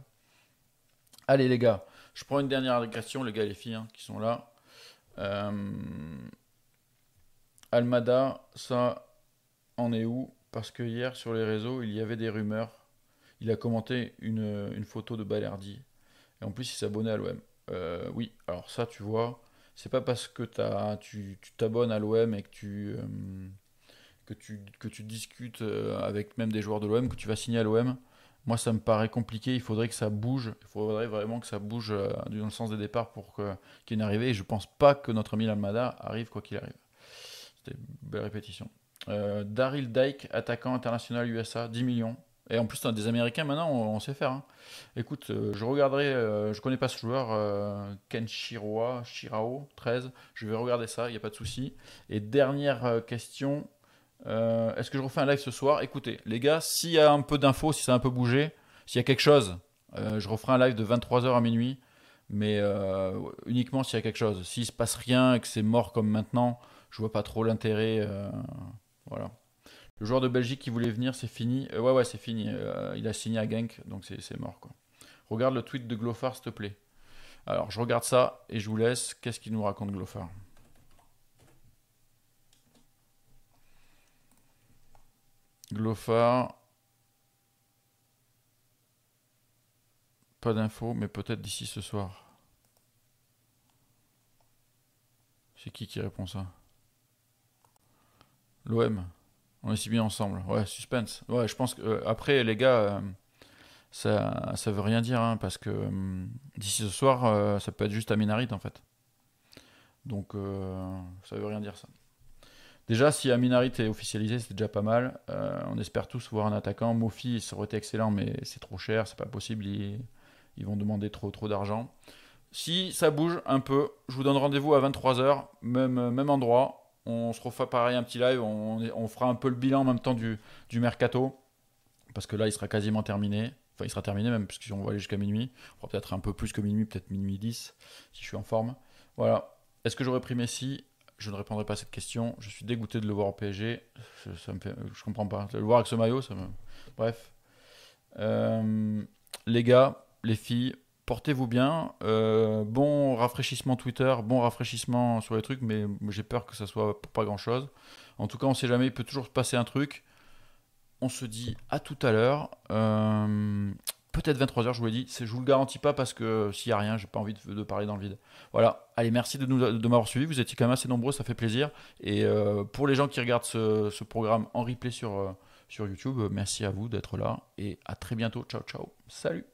Allez, les gars. Je prends une dernière question, les gars et les filles qui sont là. Euh, Almada, ça en est où? Parce que hier, sur les réseaux, il y avait des rumeurs. Il a commenté une photo de Balerdi. Et en plus, il s'abonnait à l'OM. Oui, alors ça, tu vois, c'est pas parce que tu t'abonnes à l'OM et que tu discutes avec même des joueurs de l'OM que tu vas signer à l'OM. Moi, ça me paraît compliqué. Il faudrait que ça bouge. Il faudrait vraiment que ça bouge dans le sens des départs pour qu'il y ait une arrivée. Et je pense pas que notre ami Almada arrive quoi qu'il arrive. C'était une belle répétition. Daryl Dike, attaquant international USA, 10 millions. Et en plus, des Américains, maintenant, on sait faire, hein. Écoute, je regarderai, je connais pas ce joueur, Ken Shirao, 13. Je vais regarder ça, il n'y a pas de souci. Et dernière question, est-ce que je refais un live ce soir? Écoutez, les gars, s'il y a un peu d'infos, si ça a un peu bougé, s'il y a quelque chose, je referai un live de 23 h à minuit. Mais uniquement s'il y a quelque chose. S'il se passe rien et que c'est mort comme maintenant, je vois pas trop l'intérêt. Voilà. Le joueur de Belgique qui voulait venir, c'est fini. Ouais, ouais, c'est fini. Il a signé à Genk, donc c'est mort, quoi. Regarde le tweet de Glofar, s'il te plaît. Alors, je regarde ça et je vous laisse. Qu'est-ce qu'il nous raconte, Glofar? Glofar, pas d'infos, mais peut-être d'ici ce soir. C'est qui répond ça? L'OM. On est si bien ensemble. Ouais, suspense. Ouais, je pense que après les gars, ça veut rien dire hein, parce que d'ici ce soir, ça peut être juste Amin Harit en fait. Donc ça veut rien dire ça. Déjà, si Amin Harit est officialisé, c'est déjà pas mal. On espère tous voir un attaquant. Mofi, ça aurait été excellent, mais c'est trop cher, c'est pas possible. Ils vont demander trop d'argent. Si ça bouge un peu, je vous donne rendez-vous à 23 h, même endroit. On se refait pareil un petit live, on fera un peu le bilan en même temps du mercato, parce que là il sera quasiment terminé. Enfin il sera terminé même, puisque si on va aller jusqu'à minuit. On fera peut-être un peu plus que minuit, peut-être minuit 10, si je suis en forme. Voilà. Est-ce que j'aurais pris Messi? Je ne répondrai pas à cette question. Je suis dégoûté de le voir au PSG. Ça me fait, je comprends pas. Le voir avec ce maillot, ça me... Bref. Les gars, les filles, portez-vous bien. Bon rafraîchissement Twitter, bon rafraîchissement sur les trucs, mais j'ai peur que ça soit pour pas grand-chose. En tout cas, on sait jamais, il peut toujours se passer un truc. On se dit à tout à l'heure. Peut-être 23 h, je vous l'ai dit. Je vous le garantis pas parce que s'il n'y a rien, j'ai pas envie de parler dans le vide. Voilà. Allez, merci de m'avoir suivi. Vous étiez quand même assez nombreux, ça fait plaisir. Et pour les gens qui regardent ce programme en replay sur YouTube, merci à vous d'être là. Et à très bientôt. Ciao, ciao. Salut.